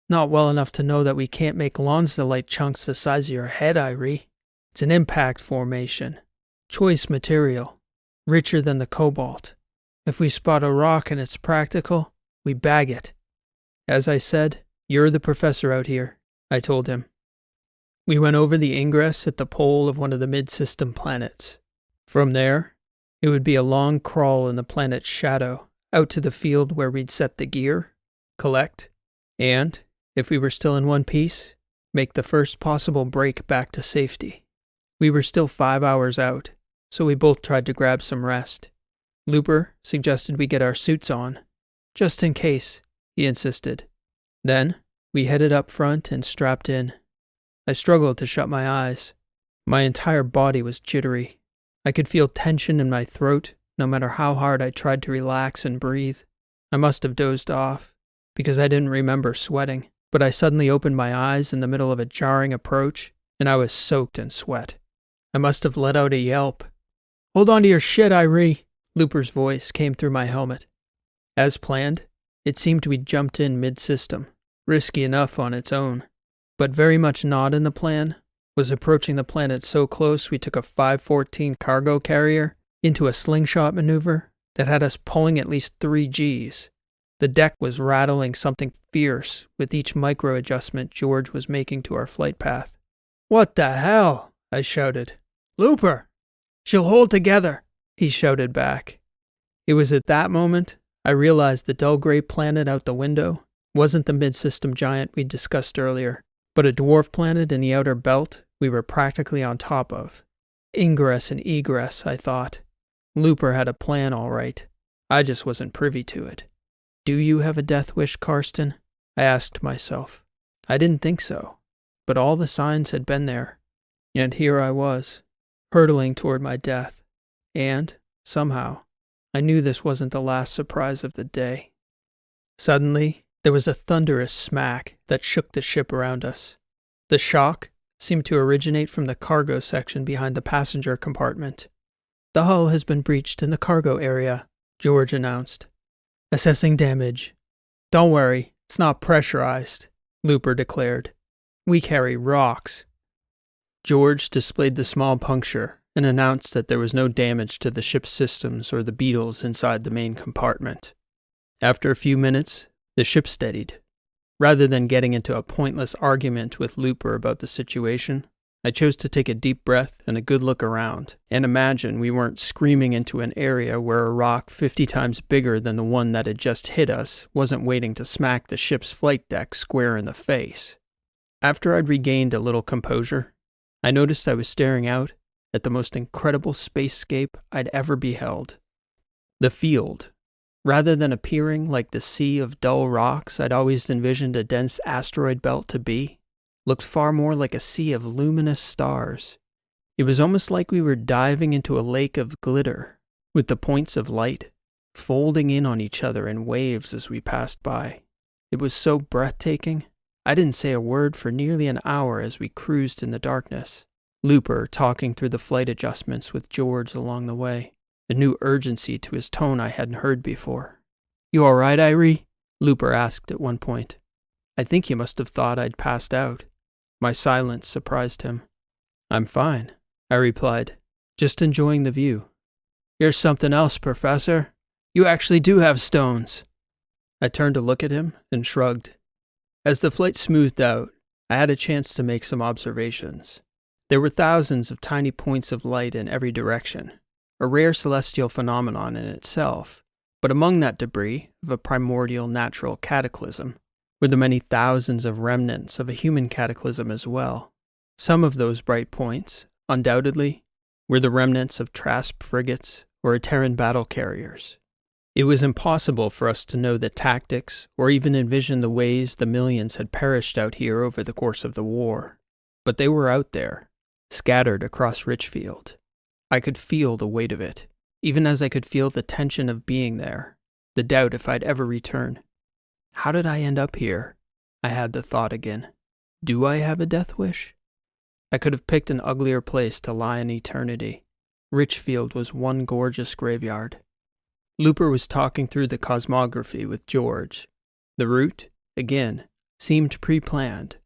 Not well enough to know that we can't make Lonstelite chunks the size of your head, Irie. It's an impact formation. Choice material. Richer than the cobalt. If we spot a rock and it's practical, we bag it. As I said, you're the professor out here, I told him. We went over the ingress at the pole of one of the mid-system planets. From there, it would be a long crawl in the planet's shadow, out to the field where we'd set the gear, collect, and, if we were still in one piece, make the first possible break back to safety. We were still 5 hours out, so we both tried to grab some rest. Looper suggested we get our suits on. Just in case, he insisted. Then, we headed up front and strapped in. I struggled to shut my eyes. My entire body was jittery. I could feel tension in my throat, no matter how hard I tried to relax and breathe. I must have dozed off, because I didn't remember sweating, but I suddenly opened my eyes in the middle of a jarring approach, and I was soaked in sweat. I must have let out a yelp. Hold on to your shit, Irie, Looper's voice came through my helmet. As planned, it seemed we'd jumped in mid-system, risky enough on its own, but very much not in the plan, was approaching the planet so close we took a 514 cargo carrier into a slingshot maneuver that had us pulling at least 3 Gs. The deck was rattling something fierce with each micro-adjustment George was making to our flight path. What the hell? I shouted. Looper! She'll hold together, he shouted back. It was at that moment I realized the dull gray planet out the window wasn't the mid-system giant we'd discussed earlier, but a dwarf planet in the outer belt we were practically on top of. Ingress and egress, I thought. Looper had a plan all right. I just wasn't privy to it. Do you have a death wish, Karsten? I asked myself. I didn't think so, but all the signs had been there. And here I was, hurtling toward my death. And, somehow, I knew this wasn't the last surprise of the day. Suddenly, there was a thunderous smack that shook the ship around us. The shock seemed to originate from the cargo section behind the passenger compartment. The hull has been breached in the cargo area, George announced. Assessing damage. Don't worry, it's not pressurized, Looper declared. We carry rocks. George displayed the small puncture and announced that there was no damage to the ship's systems or the beetles inside the main compartment. After a few minutes, the ship steadied. Rather than getting into a pointless argument with Looper about the situation, I chose to take a deep breath and a good look around, and imagine we weren't screaming into an area where a rock 50 times bigger than the one that had just hit us wasn't waiting to smack the ship's flight deck square in the face. After I'd regained a little composure, I noticed I was staring out at the most incredible spacescape I'd ever beheld. The field, rather than appearing like the sea of dull rocks I'd always envisioned a dense asteroid belt to be, looked far more like a sea of luminous stars. It was almost like we were diving into a lake of glitter, with the points of light folding in on each other in waves as we passed by. It was so breathtaking, I didn't say a word for nearly an hour as we cruised in the darkness, Looper talking through the flight adjustments with George along the way, a new urgency to his tone I hadn't heard before. You all right, Irie? Looper asked at one point. I think he must have thought I'd passed out. My silence surprised him. I'm fine, I replied, just enjoying the view. You're something else, Professor. You actually do have stones. I turned to look at him and shrugged. As the flight smoothed out, I had a chance to make some observations. There were thousands of tiny points of light in every direction, a rare celestial phenomenon in itself, but among that debris of a primordial natural cataclysm were the many thousands of remnants of a human cataclysm as well. Some of those bright points, undoubtedly, were the remnants of Trasp frigates or Terran battle carriers. It was impossible for us to know the tactics or even envision the ways the millions had perished out here over the course of the war, but they were out there, scattered across Richfield. I could feel the weight of it, even as I could feel the tension of being there. the doubt if I'd ever return. How did I end up here? I had the thought again. Do I have a death wish? I could have picked an uglier place to lie in eternity. Richfield was one gorgeous graveyard. Looper was talking through the cosmography with George. The route, again, seemed pre-planned,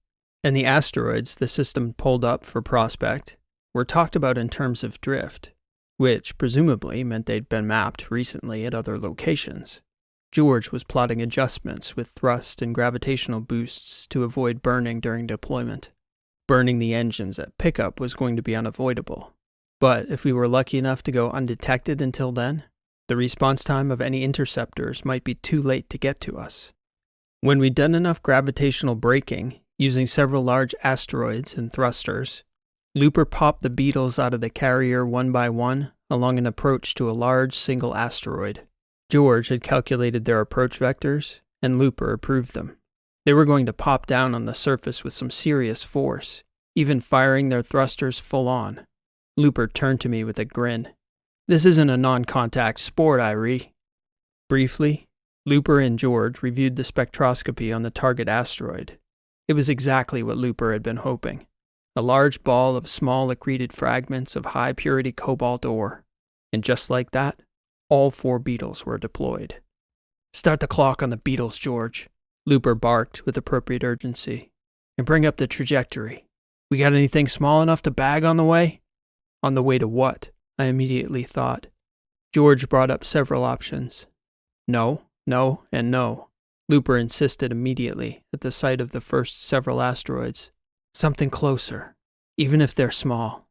and the asteroids the system pulled up for prospect were talked about in terms of drift, which presumably meant they'd been mapped recently at other locations. George was plotting adjustments with thrust and gravitational boosts to avoid burning during deployment. Burning the engines at pickup was going to be unavoidable, but if we were lucky enough to go undetected until then, the response time of any interceptors might be too late to get to us. When we'd done enough gravitational braking, using several large asteroids and thrusters, Looper popped the beetles out of the carrier one by one along an approach to a large single asteroid. George had calculated their approach vectors, and Looper approved them. They were going to pop down on the surface with some serious force, even firing their thrusters full on. Looper turned to me with a grin. This isn't a non-contact sport, Irie. Briefly, Looper and George reviewed the spectroscopy on the target asteroid. It was exactly what Looper had been hoping. A large ball of small accreted fragments of high-purity cobalt ore. And just like that, all 4 beetles were deployed. Start the clock on the beetles, George, Looper barked with appropriate urgency. And bring up the trajectory. We got anything small enough to bag on the way? On the way to what? I immediately thought. George brought up several options. No, and no. Looper insisted immediately at the sight of the first several asteroids. Something closer, even if they're small.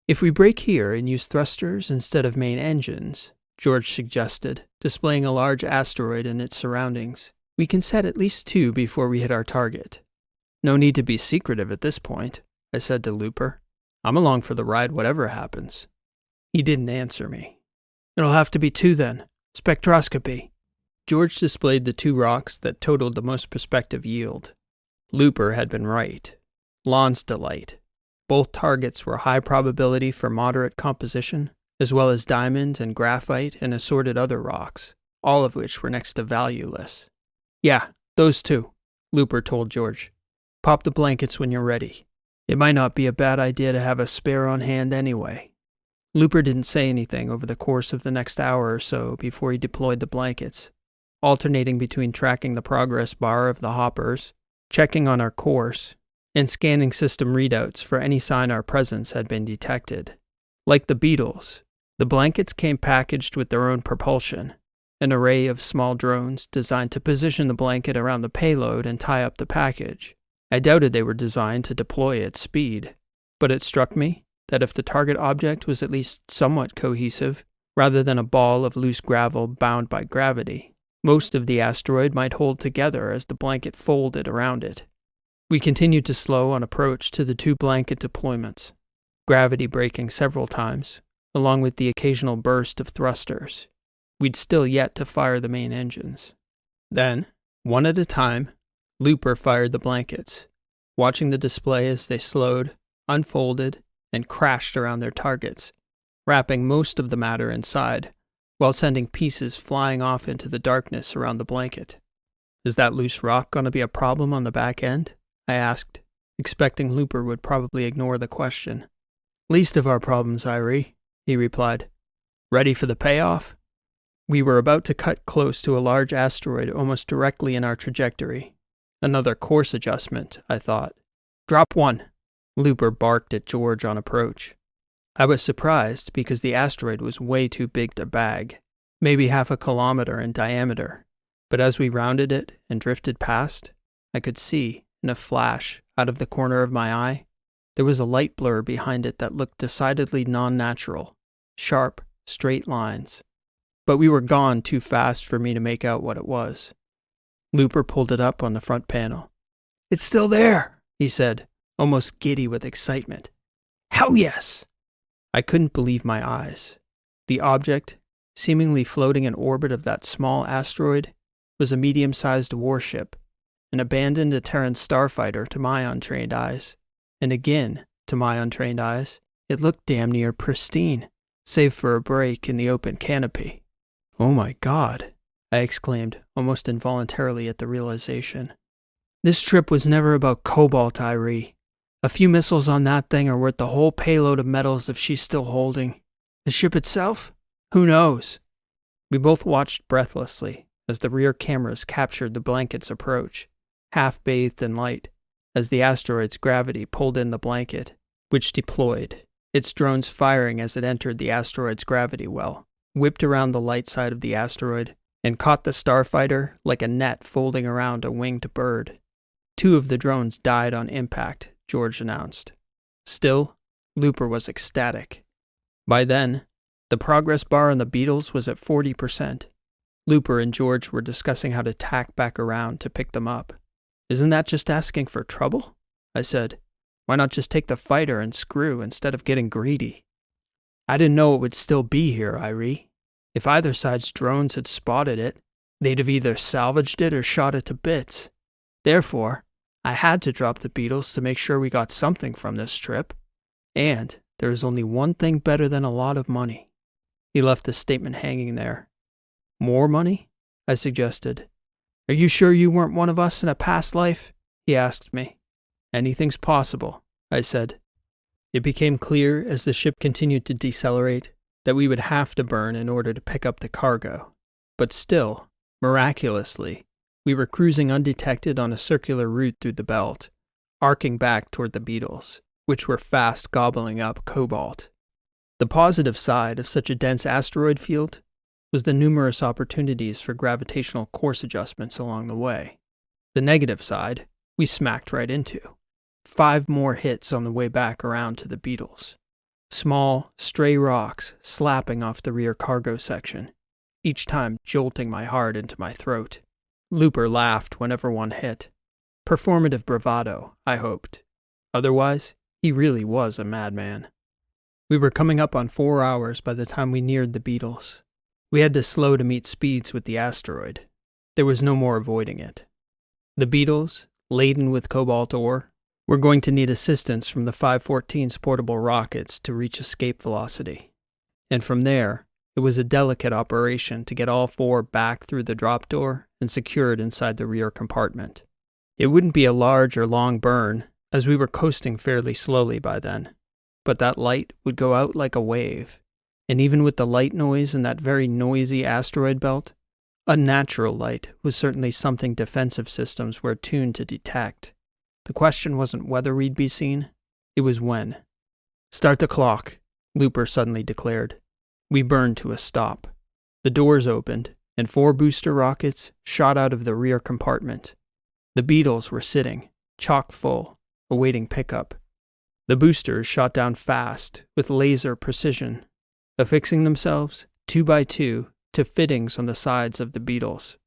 If we break here and use thrusters instead of main engines, George suggested, displaying a large asteroid and its surroundings, we can set at least 2 before we hit our target. No need to be secretive at this point, I said to Looper. I'm along for the ride whatever happens. He didn't answer me. It'll have to be 2 then. Spectroscopy. George displayed the 2 rocks that totaled the most prospective yield. Looper had been right. Lon's delight. Both targets were high probability for moderate composition, as well as diamond and graphite and assorted other rocks, all of which were next to valueless. Yeah, those 2, Looper told George. Pop the blankets when you're ready. It might not be a bad idea to have a spare on hand anyway. Looper didn't say anything over the course of the next hour or so before he deployed the blankets, alternating between tracking the progress bar of the hoppers, checking on our course, and scanning system readouts for any sign our presence had been detected. Like the beetles, the blankets came packaged with their own propulsion, an array of small drones designed to position the blanket around the payload and tie up the package. I doubted they were designed to deploy at speed, but it struck me that if the target object was at least somewhat cohesive, rather than a ball of loose gravel bound by gravity, most of the asteroid might hold together as the blanket folded around it. We continued to slow on approach to the 2 blanket deployments, gravity braking several times, along with the occasional burst of thrusters. We'd still yet to fire the main engines. Then, one at a time, Looper fired the blankets, watching the display as they slowed, unfolded, and crashed around their targets, wrapping most of the matter inside, while sending pieces flying off into the darkness around the blanket. Is that loose rock going to be a problem on the back end? I asked, expecting Looper would probably ignore the question. Least of our problems, Irie, he replied. Ready for the payoff? We were about to cut close to a large asteroid almost directly in our trajectory. Another course adjustment, I thought. Drop 1. Looper barked at George on approach. I was surprised because the asteroid was way too big to bag, maybe half a kilometer in diameter, but as we rounded it and drifted past, I could see, in a flash, out of the corner of my eye, there was a light blur behind it that looked decidedly non-natural, sharp, straight lines. But we were gone too fast for me to make out what it was. Looper pulled it up on the front panel. It's still there, he said, almost giddy with excitement. Hell yes! I couldn't believe my eyes. The object, seemingly floating in orbit of that small asteroid, was a medium-sized warship, an abandoned Terran starfighter to my untrained eyes. And again, to my untrained eyes, it looked damn near pristine, save for a break in the open canopy. Oh my God, I exclaimed, almost involuntarily at the realization. This trip was never about Cobalt, Irie. A few missiles on that thing are worth the whole payload of metals if she's still holding. The ship itself? Who knows? We both watched breathlessly as the rear cameras captured the blanket's approach, half bathed in light, as the asteroid's gravity pulled in the blanket, which deployed, its drones firing as it entered the asteroid's gravity well, whipped around the light side of the asteroid, and caught the starfighter like a net folding around a winged bird. 2 of the drones died on impact, George announced. Still, Looper was ecstatic. By then, the progress bar on the Beetles was at 40%. Looper and George were discussing how to tack back around to pick them up. Isn't that just asking for trouble? I said. Why not just take the fighter and screw instead of getting greedy? I didn't know it would still be here, Irie. If either side's drones had spotted it, they'd have either salvaged it or shot it to bits. Therefore, I had to drop the Beetles to make sure we got something from this trip. And there is only one thing better than a lot of money. He left the statement hanging there. More money? I suggested. Are you sure you weren't one of us in a past life? He asked me. Anything's possible, I said. It became clear as the ship continued to decelerate that we would have to burn in order to pick up the cargo. But still, miraculously, we were cruising undetected on a circular route through the belt, arcing back toward the Beetles, which were fast gobbling up Cobalt. The positive side of such a dense asteroid field was the numerous opportunities for gravitational course adjustments along the way. The negative side, we smacked right into. 5 more hits on the way back around to the Beetles. Small, stray rocks slapping off the rear cargo section, each time jolting my heart into my throat. Looper laughed whenever one hit. Performative bravado, I hoped. Otherwise, he really was a madman. We were coming up on 4 hours by the time we neared the Beetles. We had to slow to meet speeds with the asteroid. There was no more avoiding it. The Beetles, laden with cobalt ore, were going to need assistance from the 514's portable rockets to reach escape velocity. And from there, it was a delicate operation to get all 4 back through the drop door and secured inside the rear compartment. It wouldn't be a large or long burn, as we were coasting fairly slowly by then, but that light would go out like a wave, and even with the light noise in that very noisy asteroid belt, unnatural light was certainly something defensive systems were attuned to detect. The question wasn't whether we'd be seen, it was when. Start the clock, Looper suddenly declared. We burned to a stop. The doors opened, and 4 booster rockets shot out of the rear compartment. The Beetles were sitting, chock full, awaiting pickup. The boosters shot down fast, with laser precision, affixing themselves, 2 by 2, to fittings on the sides of the Beetles.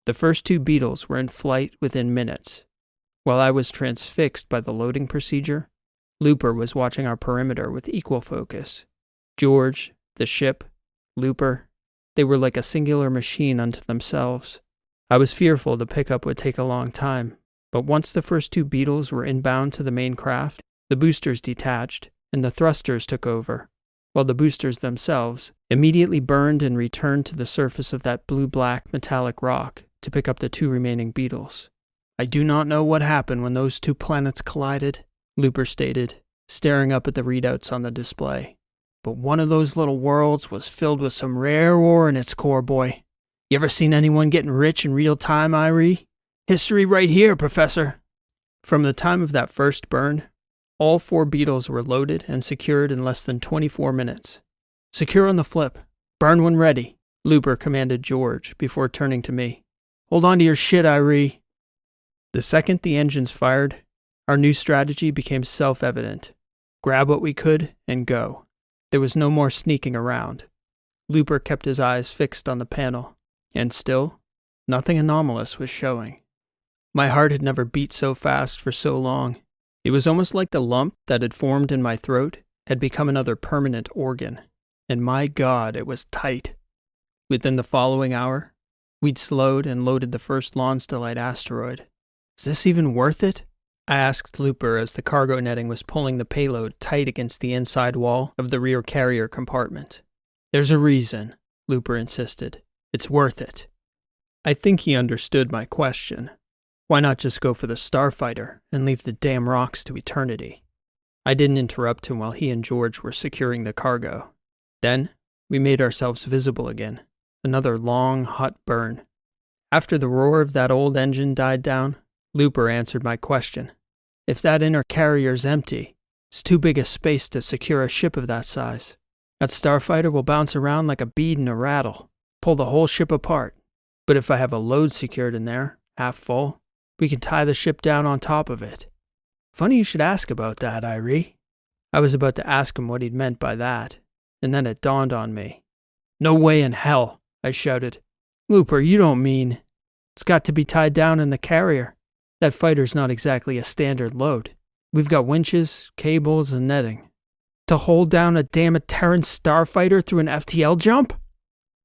The first 2 Beetles were in flight within minutes. While I was transfixed by the loading procedure, Looper was watching our perimeter with equal focus. George, the ship, Looper, they were like a singular machine unto themselves. I was fearful the pickup would take a long time, but once the first 2 Beetles were inbound to the main craft, the boosters detached, and the thrusters took over, while the boosters themselves immediately burned and returned to the surface of that blue-black metallic rock to pick up the 2 remaining Beetles. I do not know what happened when those 2 planets collided, Looper stated, staring up at the readouts on the display. But one of those little worlds was filled with some rare ore in its core, boy. You ever seen anyone getting rich in real time, Irie? History right here, Professor. From the time of that first burn, all 4 Beetles were loaded and secured in less than 24 minutes. Secure on the flip. Burn when ready, Looper commanded George before turning to me. Hold on to your shit, Irie. The second the engines fired, our new strategy became self-evident. Grab what we could and go. There was no more sneaking around. Looper kept his eyes fixed on the panel, and still, nothing anomalous was showing. My heart had never beat so fast for so long. It was almost like the lump that had formed in my throat had become another permanent organ, and my God, it was tight. Within the following hour, we'd slowed and loaded the first Lonsdaleite asteroid. Is this even worth it? I asked Looper as the cargo netting was pulling the payload tight against the inside wall of the rear carrier compartment. There's a reason, Looper insisted. It's worth it. I think he understood my question. Why not just go for the starfighter and leave the damn rocks to eternity? I didn't interrupt him while he and George were securing the cargo. Then, we made ourselves visible again. Another long, hot burn. After the roar of that old engine died down, Looper answered my question. If that inner carrier's empty, it's too big a space to secure a ship of that size. That starfighter will bounce around like a bead in a rattle, pull the whole ship apart. But if I have a load secured in there, half full, we can tie the ship down on top of it. Funny you should ask about that, Irie. I was about to ask him what he'd meant by that, and then it dawned on me. No way in hell, I shouted. Looper, you don't mean... It's got to be tied down in the carrier. That fighter's not exactly a standard load. We've got winches, cables, and netting. To hold down a damn Terran starfighter through an FTL jump?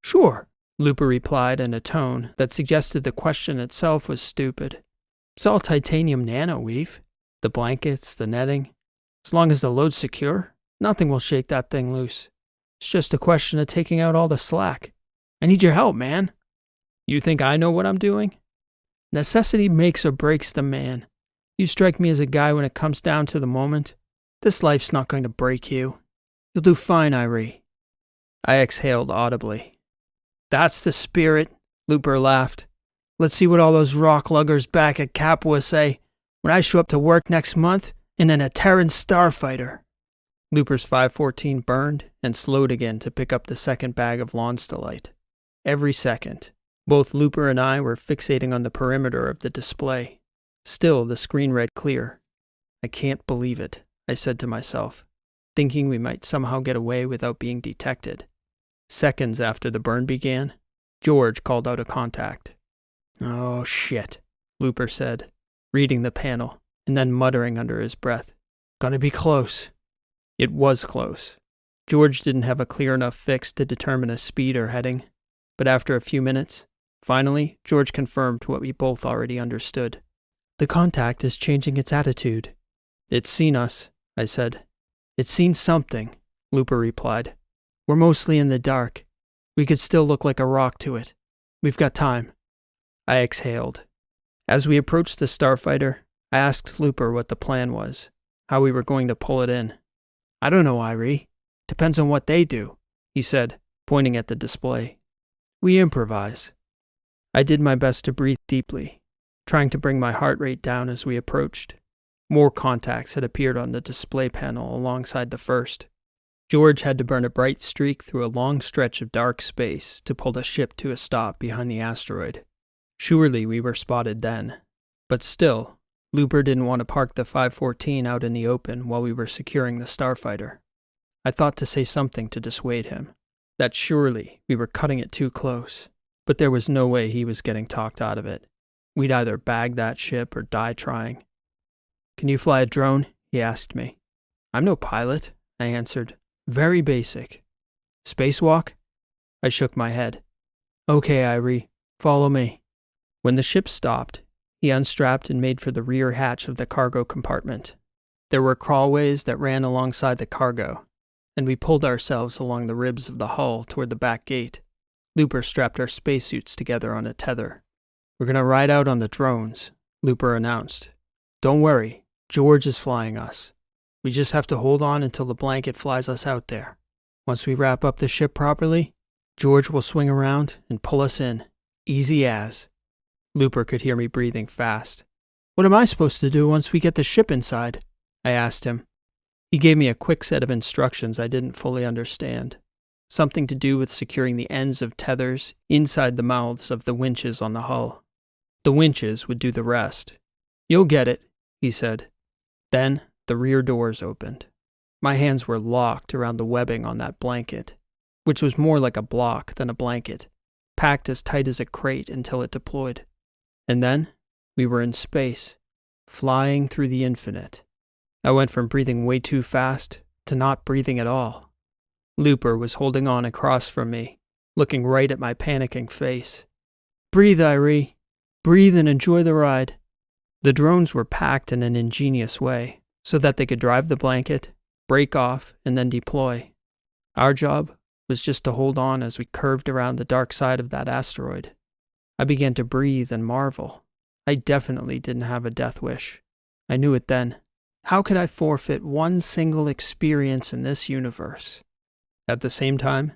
Sure, Looper replied in a tone that suggested the question itself was stupid. It's all titanium nanoweave. The blankets, the netting. As long as the load's secure, nothing will shake that thing loose. It's just a question of taking out all the slack. I need your help, man. You think I know what I'm doing? Necessity makes or breaks the man. You strike me as a guy when it comes down to the moment. This life's not going to break you. You'll do fine, Irie. I exhaled audibly. That's the spirit, Looper laughed. Let's see what all those rock luggers back at Capua say when I show up to work next month in an Terran starfighter. Looper's 514 burned and slowed again to pick up the second bag of Lonsdaleite. Every second, both Looper and I were fixating on the perimeter of the display. Still, the screen read clear. I can't believe it, I said to myself, thinking we might somehow get away without being detected. Seconds after the burn began, George called out a contact. Oh, shit, Looper said, reading the panel, and then muttering under his breath. Gonna be close. It was close. George didn't have a clear enough fix to determine a speed or heading, but after a few minutes, finally, George confirmed what we both already understood. The contact is changing its attitude. It's seen us, I said. It's seen something, Looper replied. We're mostly in the dark. We could still look like a rock to it. We've got time. I exhaled. As we approached the starfighter, I asked Looper what the plan was, how we were going to pull it in. I don't know, Irie. Depends on what they do, he said, pointing at the display. We improvise. I did my best to breathe deeply, trying to bring my heart rate down as we approached. More contacts had appeared on the display panel alongside the first. George had to burn a bright streak through a long stretch of dark space to pull the ship to a stop behind the asteroid. Surely we were spotted then. But still, Looper didn't want to park the 514 out in the open while we were securing the starfighter. I thought to say something to dissuade him, that surely we were cutting it too close, but there was no way he was getting talked out of it. We'd either bag that ship or die trying. Can you fly a drone? He asked me. I'm no pilot, I answered. Very basic. Spacewalk? I shook my head. Okay, Irie, follow me. When the ship stopped, he unstrapped and made for the rear hatch of the cargo compartment. There were crawlways that ran alongside the cargo, and we pulled ourselves along the ribs of the hull toward the back gate. Looper strapped our spacesuits together on a tether. We're going to ride out on the drones, Looper announced. Don't worry, George is flying us. We just have to hold on until the blanket flies us out there. Once we wrap up the ship properly, George will swing around and pull us in. Easy as. Looper could hear me breathing fast. What am I supposed to do once we get the ship inside? I asked him. He gave me a quick set of instructions I didn't fully understand. Something to do with securing the ends of tethers inside the mouths of the winches on the hull. The winches would do the rest. You'll get it, he said. Then the rear doors opened. My hands were locked around the webbing on that blanket, which was more like a block than a blanket, packed as tight as a crate until it deployed. And then we were in space, flying through the infinite. I went from breathing way too fast to not breathing at all. Looper was holding on across from me, looking right at my panicking face. Breathe, Irie. Breathe and enjoy the ride. The drones were packed in an ingenious way, so that they could drive the blanket, break off, and then deploy. Our job was just to hold on as we curved around the dark side of that asteroid. I began to breathe and marvel. I definitely didn't have a death wish. I knew it then. How could I forfeit one single experience in this universe? At the same time,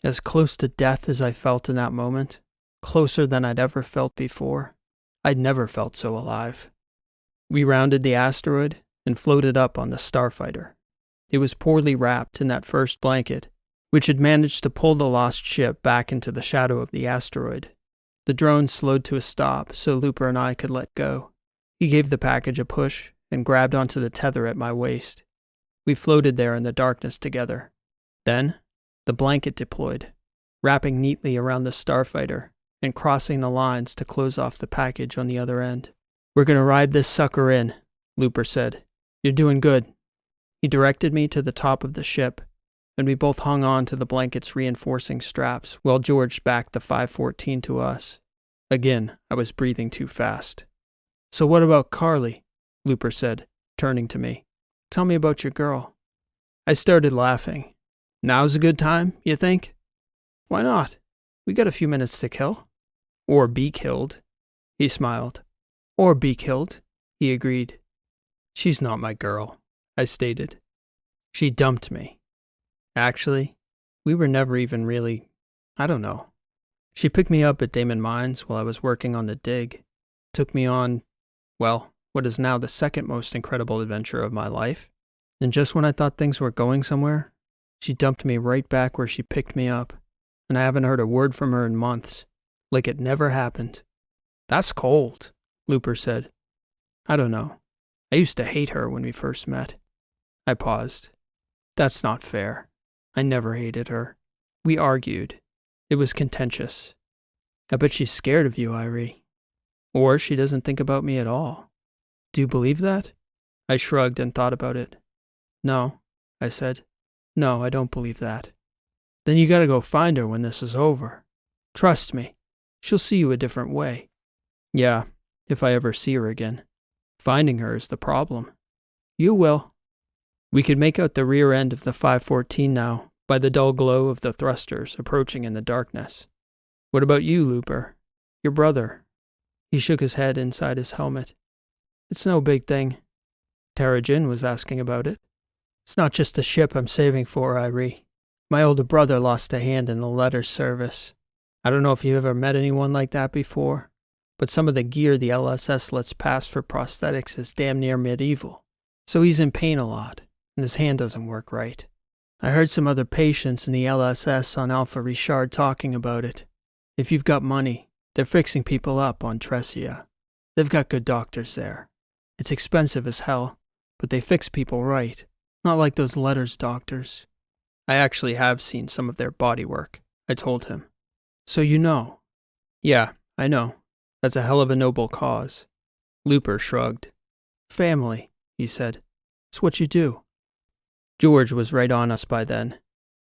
as close to death as I felt in that moment, closer than I'd ever felt before, I'd never felt so alive. We rounded the asteroid and floated up on the starfighter. It was poorly wrapped in that first blanket, which had managed to pull the lost ship back into the shadow of the asteroid. The drone slowed to a stop so Looper and I could let go. He gave the package a push and grabbed onto the tether at my waist. We floated there in the darkness together. Then, the blanket deployed, wrapping neatly around the starfighter and crossing the lines to close off the package on the other end. "We're gonna ride this sucker in," Looper said. "You're doing good." He directed me to the top of the ship, and we both hung on to the blanket's reinforcing straps while George backed the 514 to us. Again, I was breathing too fast. "So what about Carly?" Looper said, turning to me. "Tell me about your girl." I started laughing. "Now's a good time, you think?" "Why not? We got a few minutes to kill." "Or be killed." He smiled. "Or be killed," he agreed. "She's not my girl," I stated. "She dumped me. Actually, we were never even really, I don't know. She picked me up at Damon Mines while I was working on the dig. Took me on, well, what is now the second most incredible adventure of my life. And just when I thought things were going somewhere, she dumped me right back where she picked me up. And I haven't heard a word from her in months. Like it never happened." "That's cold," Looper said. "I don't know. I used to hate her when we first met." I paused. "That's not fair. I never hated her. We argued. It was contentious. I bet she's scared of you, Irie. Or she doesn't think about me at all. Do you believe that?" I shrugged and thought about it. "No," I said. "No, I don't believe that." "Then you gotta go find her when this is over. Trust me, she'll see you a different way." "Yeah, if I ever see her again. Finding her is the problem." "You will." We could make out the rear end of the 514 now, by the dull glow of the thrusters approaching in the darkness. "What about you, Looper? Your brother?" He shook his head inside his helmet. "It's no big thing. Tara Jin was asking about it. It's not just the ship I'm saving for, Irie. My older brother lost a hand in the letter service. I don't know if you've ever met anyone like that before, but some of the gear the LSS lets pass for prosthetics is damn near medieval. So he's in pain a lot, and his hand doesn't work right. I heard some other patients in the LSS on Alpha Richard talking about it. If you've got money, they're fixing people up on Tressia. They've got good doctors there. It's expensive as hell, but they fix people right, not like those letters doctors." "I actually have seen some of their body work," I told him. "So you know." "Yeah, I know. That's a hell of a noble cause." Looper shrugged. "Family," he said. "It's what you do." George was right on us by then,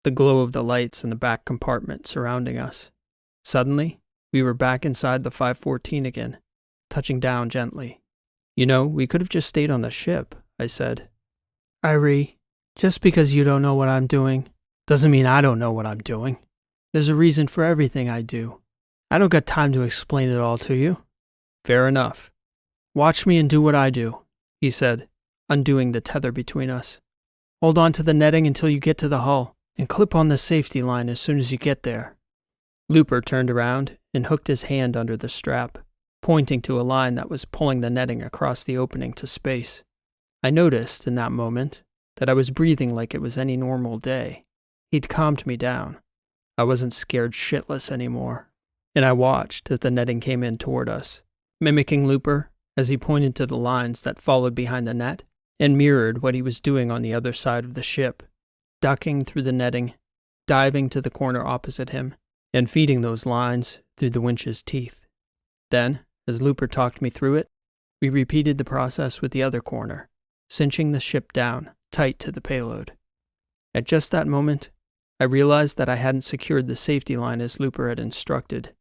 the glow of the lights in the back compartment surrounding us. Suddenly, we were back inside the 514 again, touching down gently. "You know, we could have just stayed on the ship," I said. "Irie, just because you don't know what I'm doing, doesn't mean I don't know what I'm doing. There's a reason for everything I do. I don't got time to explain it all to you." "Fair enough." "Watch me and do what I do," he said, undoing the tether between us. "Hold on to the netting until you get to the hull, and clip on the safety line as soon as you get there." Looper turned around and hooked his hand under the strap, pointing to a line that was pulling the netting across the opening to space. I noticed, in that moment, that I was breathing like it was any normal day. He'd calmed me down. I wasn't scared shitless anymore. And I watched as the netting came in toward us, mimicking Looper as he pointed to the lines that followed behind the net and mirrored what he was doing on the other side of the ship, ducking through the netting, diving to the corner opposite him, and feeding those lines through the winch's teeth. Then, as Looper talked me through it, we repeated the process with the other corner, cinching the ship down tight to the payload. At just that moment, I realized that I hadn't secured the safety line as Looper had instructed.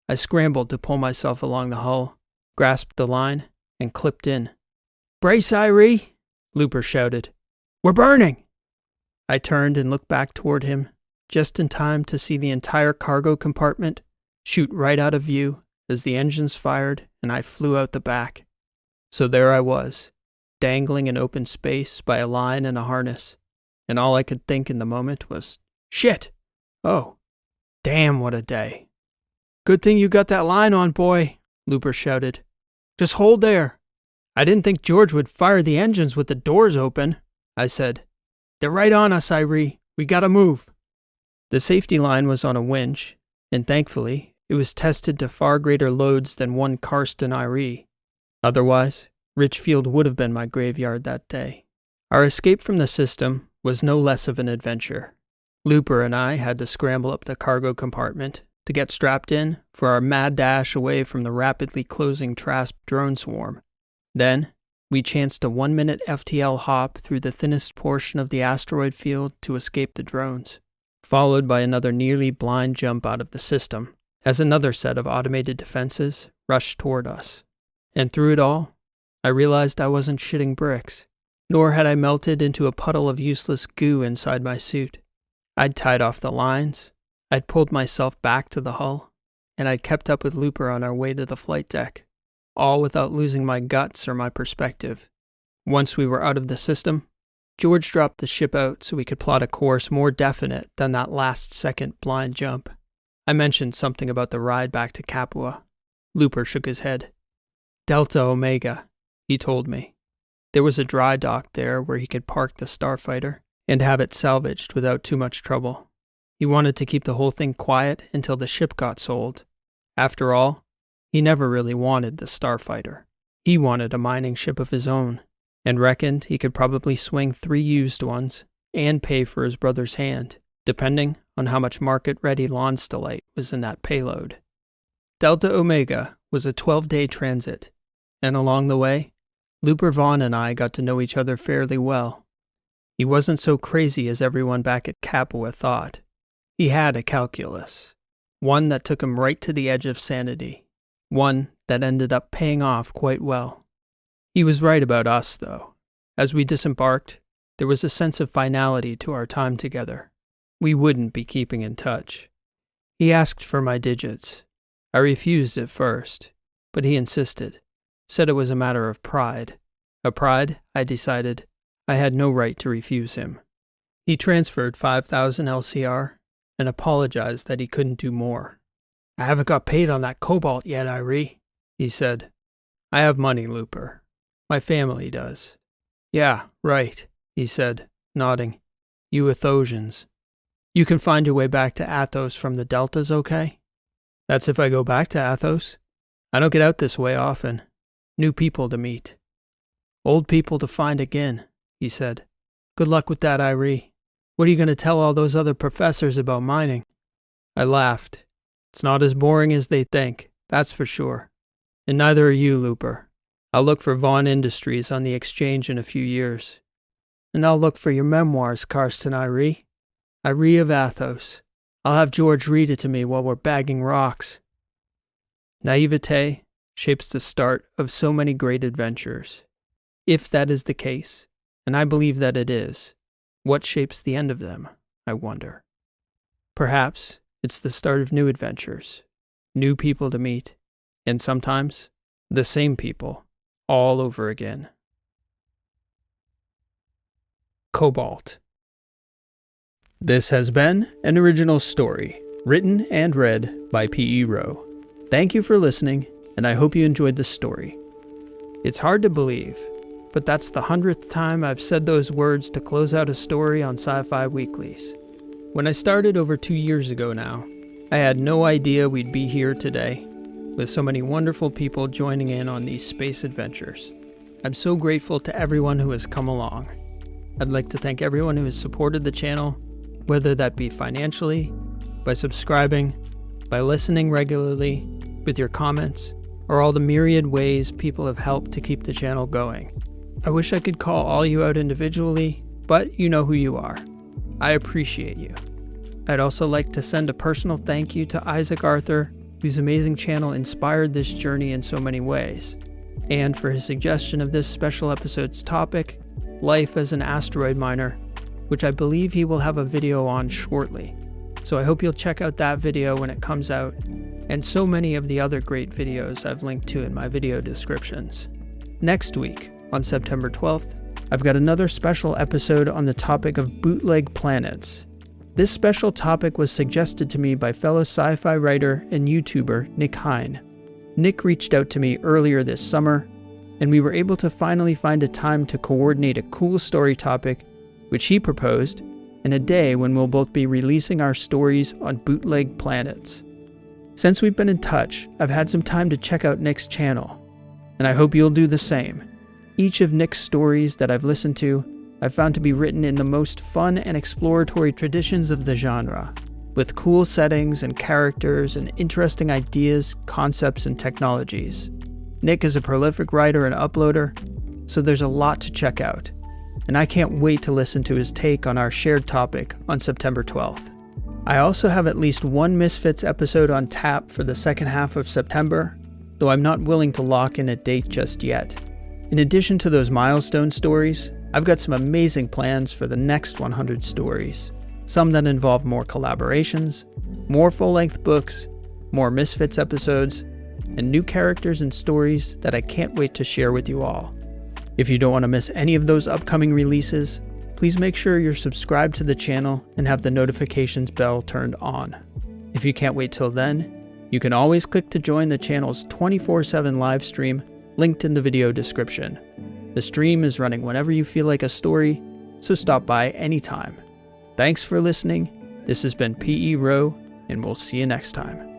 I scrambled to pull myself along the hull, grasped the line, and clipped in. "Brace, Irie!" Looper shouted. "We're burning!" I turned and looked back toward him, just in time to see the entire cargo compartment shoot right out of view as the engines fired and I flew out the back. So there I was, dangling in open space by a line and a harness, and all I could think in the moment was, shit! Oh, damn, what a day. Good thing you got that line on, boy, Looper shouted. Just hold there. I didn't think George would fire the engines with the doors open, I said. They're right on us, Irie. We gotta move. The safety line was on a winch, and thankfully, it was tested to far greater loads than one Karsten Irie. Otherwise, Richfield would have been my graveyard that day. Our escape from the system was no less of an adventure. Looper and I had to scramble up the cargo compartment to get strapped in for our mad dash away from the rapidly closing Trasp drone swarm. Then, we chanced a 1-minute FTL hop through the thinnest portion of the asteroid field to escape the drones, followed by another nearly blind jump out of the system, as another set of automated defenses rushed toward us. And through it all, I realized I wasn't shitting bricks, nor had I melted into a puddle of useless goo inside my suit. I'd tied off the lines, I'd pulled myself back to the hull, and I'd kept up with Looper on our way to the flight deck, all without losing my guts or my perspective. Once we were out of the system, George dropped the ship out so we could plot a course more definite than that last-second blind jump. I mentioned something about the ride back to Capua. Looper shook his head. Delta Omega, he told me. There was a dry dock there where he could park the starfighter and have it salvaged without too much trouble. He wanted to keep the whole thing quiet until the ship got sold. After all, he never really wanted the starfighter. He wanted a mining ship of his own, and reckoned he could probably swing 3 used ones and pay for his brother's hand, depending on how much market-ready Lonstelite was in that payload. Delta Omega was a 12-day transit, and along the way, Looper Vaughn and I got to know each other fairly well. He wasn't so crazy as everyone back at Capua thought. He had a calculus, one that took him right to the edge of sanity, one that ended up paying off quite well. He was right about us, though. As we disembarked, there was a sense of finality to our time together. We wouldn't be keeping in touch. He asked for my digits. I refused at first, but he insisted, said it was a matter of pride. A pride, I decided, I had no right to refuse him. He transferred 5,000 LCR and apologized that he couldn't do more. I haven't got paid on that Cobalt yet, Irie, he said. I have money, Looper. My family does. Yeah, right, he said, nodding. You Athosians. You can find your way back to Athos from the Deltas, okay? That's if I go back to Athos. I don't get out this way often. New people to meet. Old people to find again, he said. Good luck with that, Irie. What are you going to tell all those other professors about mining? I laughed. It's not as boring as they think, that's for sure. And neither are you, Looper. I'll look for Vaughn Industries on the exchange in a few years. And I'll look for your memoirs, Karsten Irie. Irie of Athos. I'll have George read it to me while we're bagging rocks. Naivete shapes the start of so many great adventures. If that is the case, and I believe that it is, what shapes the end of them, I wonder. Perhaps it's the start of new adventures, new people to meet, and sometimes the same people all over again. Cobalt. This has been an original story, written and read by P.E. Rowe. Thank you for listening, and I hope you enjoyed the story. It's hard to believe, but that's the 100th time I've said those words to close out a story on Sci-Fi Weeklies. When I started over 2 years ago now, I had no idea we'd be here today, with so many wonderful people joining in on these space adventures. I'm so grateful to everyone who has come along. I'd like to thank everyone who has supported the channel, whether that be financially, by subscribing, by listening regularly, with your comments, or all the myriad ways people have helped to keep the channel going. I wish I could call all you out individually, but you know who you are. I appreciate you. I'd also like to send a personal thank you to Isaac Arthur, whose amazing channel inspired this journey in so many ways, and for his suggestion of this special episode's topic, life as an asteroid miner, which I believe he will have a video on shortly. So I hope you'll check out that video when it comes out. and so many of the other great videos I've linked to in my video descriptions. Next week, on September 12th, I've got another special episode on the topic of bootleg planets. This special topic was suggested to me by fellow sci-fi writer and YouTuber Nick Hine. Nick reached out to me earlier this summer, and we were able to finally find a time to coordinate a cool story topic, which he proposed, in a day when we'll both be releasing our stories on bootleg planets. Since we've been in touch, I've had some time to check out Nick's channel, and I hope you'll do the same. Each of Nick's stories that I've listened to, I've found to be written in the most fun and exploratory traditions of the genre, with cool settings and characters and interesting ideas, concepts, and technologies. Nick is a prolific writer and uploader, so there's a lot to check out, and I can't wait to listen to his take on our shared topic on September 12th. I also have at least one Misfits episode on tap for the second half of September, though I'm not willing to lock in a date just yet. In addition to those milestone stories, I've got some amazing plans for the next 100 stories, some that involve more collaborations, more full-length books, more Misfits episodes, and new characters and stories that I can't wait to share with you all. If you don't want to miss any of those upcoming releases, please make sure you're subscribed to the channel and have the notifications bell turned on. If you can't wait till then, you can always click to join the channel's 24/7 live stream linked in the video description. The stream is running whenever you feel like a story, so stop by anytime. Thanks for listening. This has been P.E. Rowe, and we'll see you next time.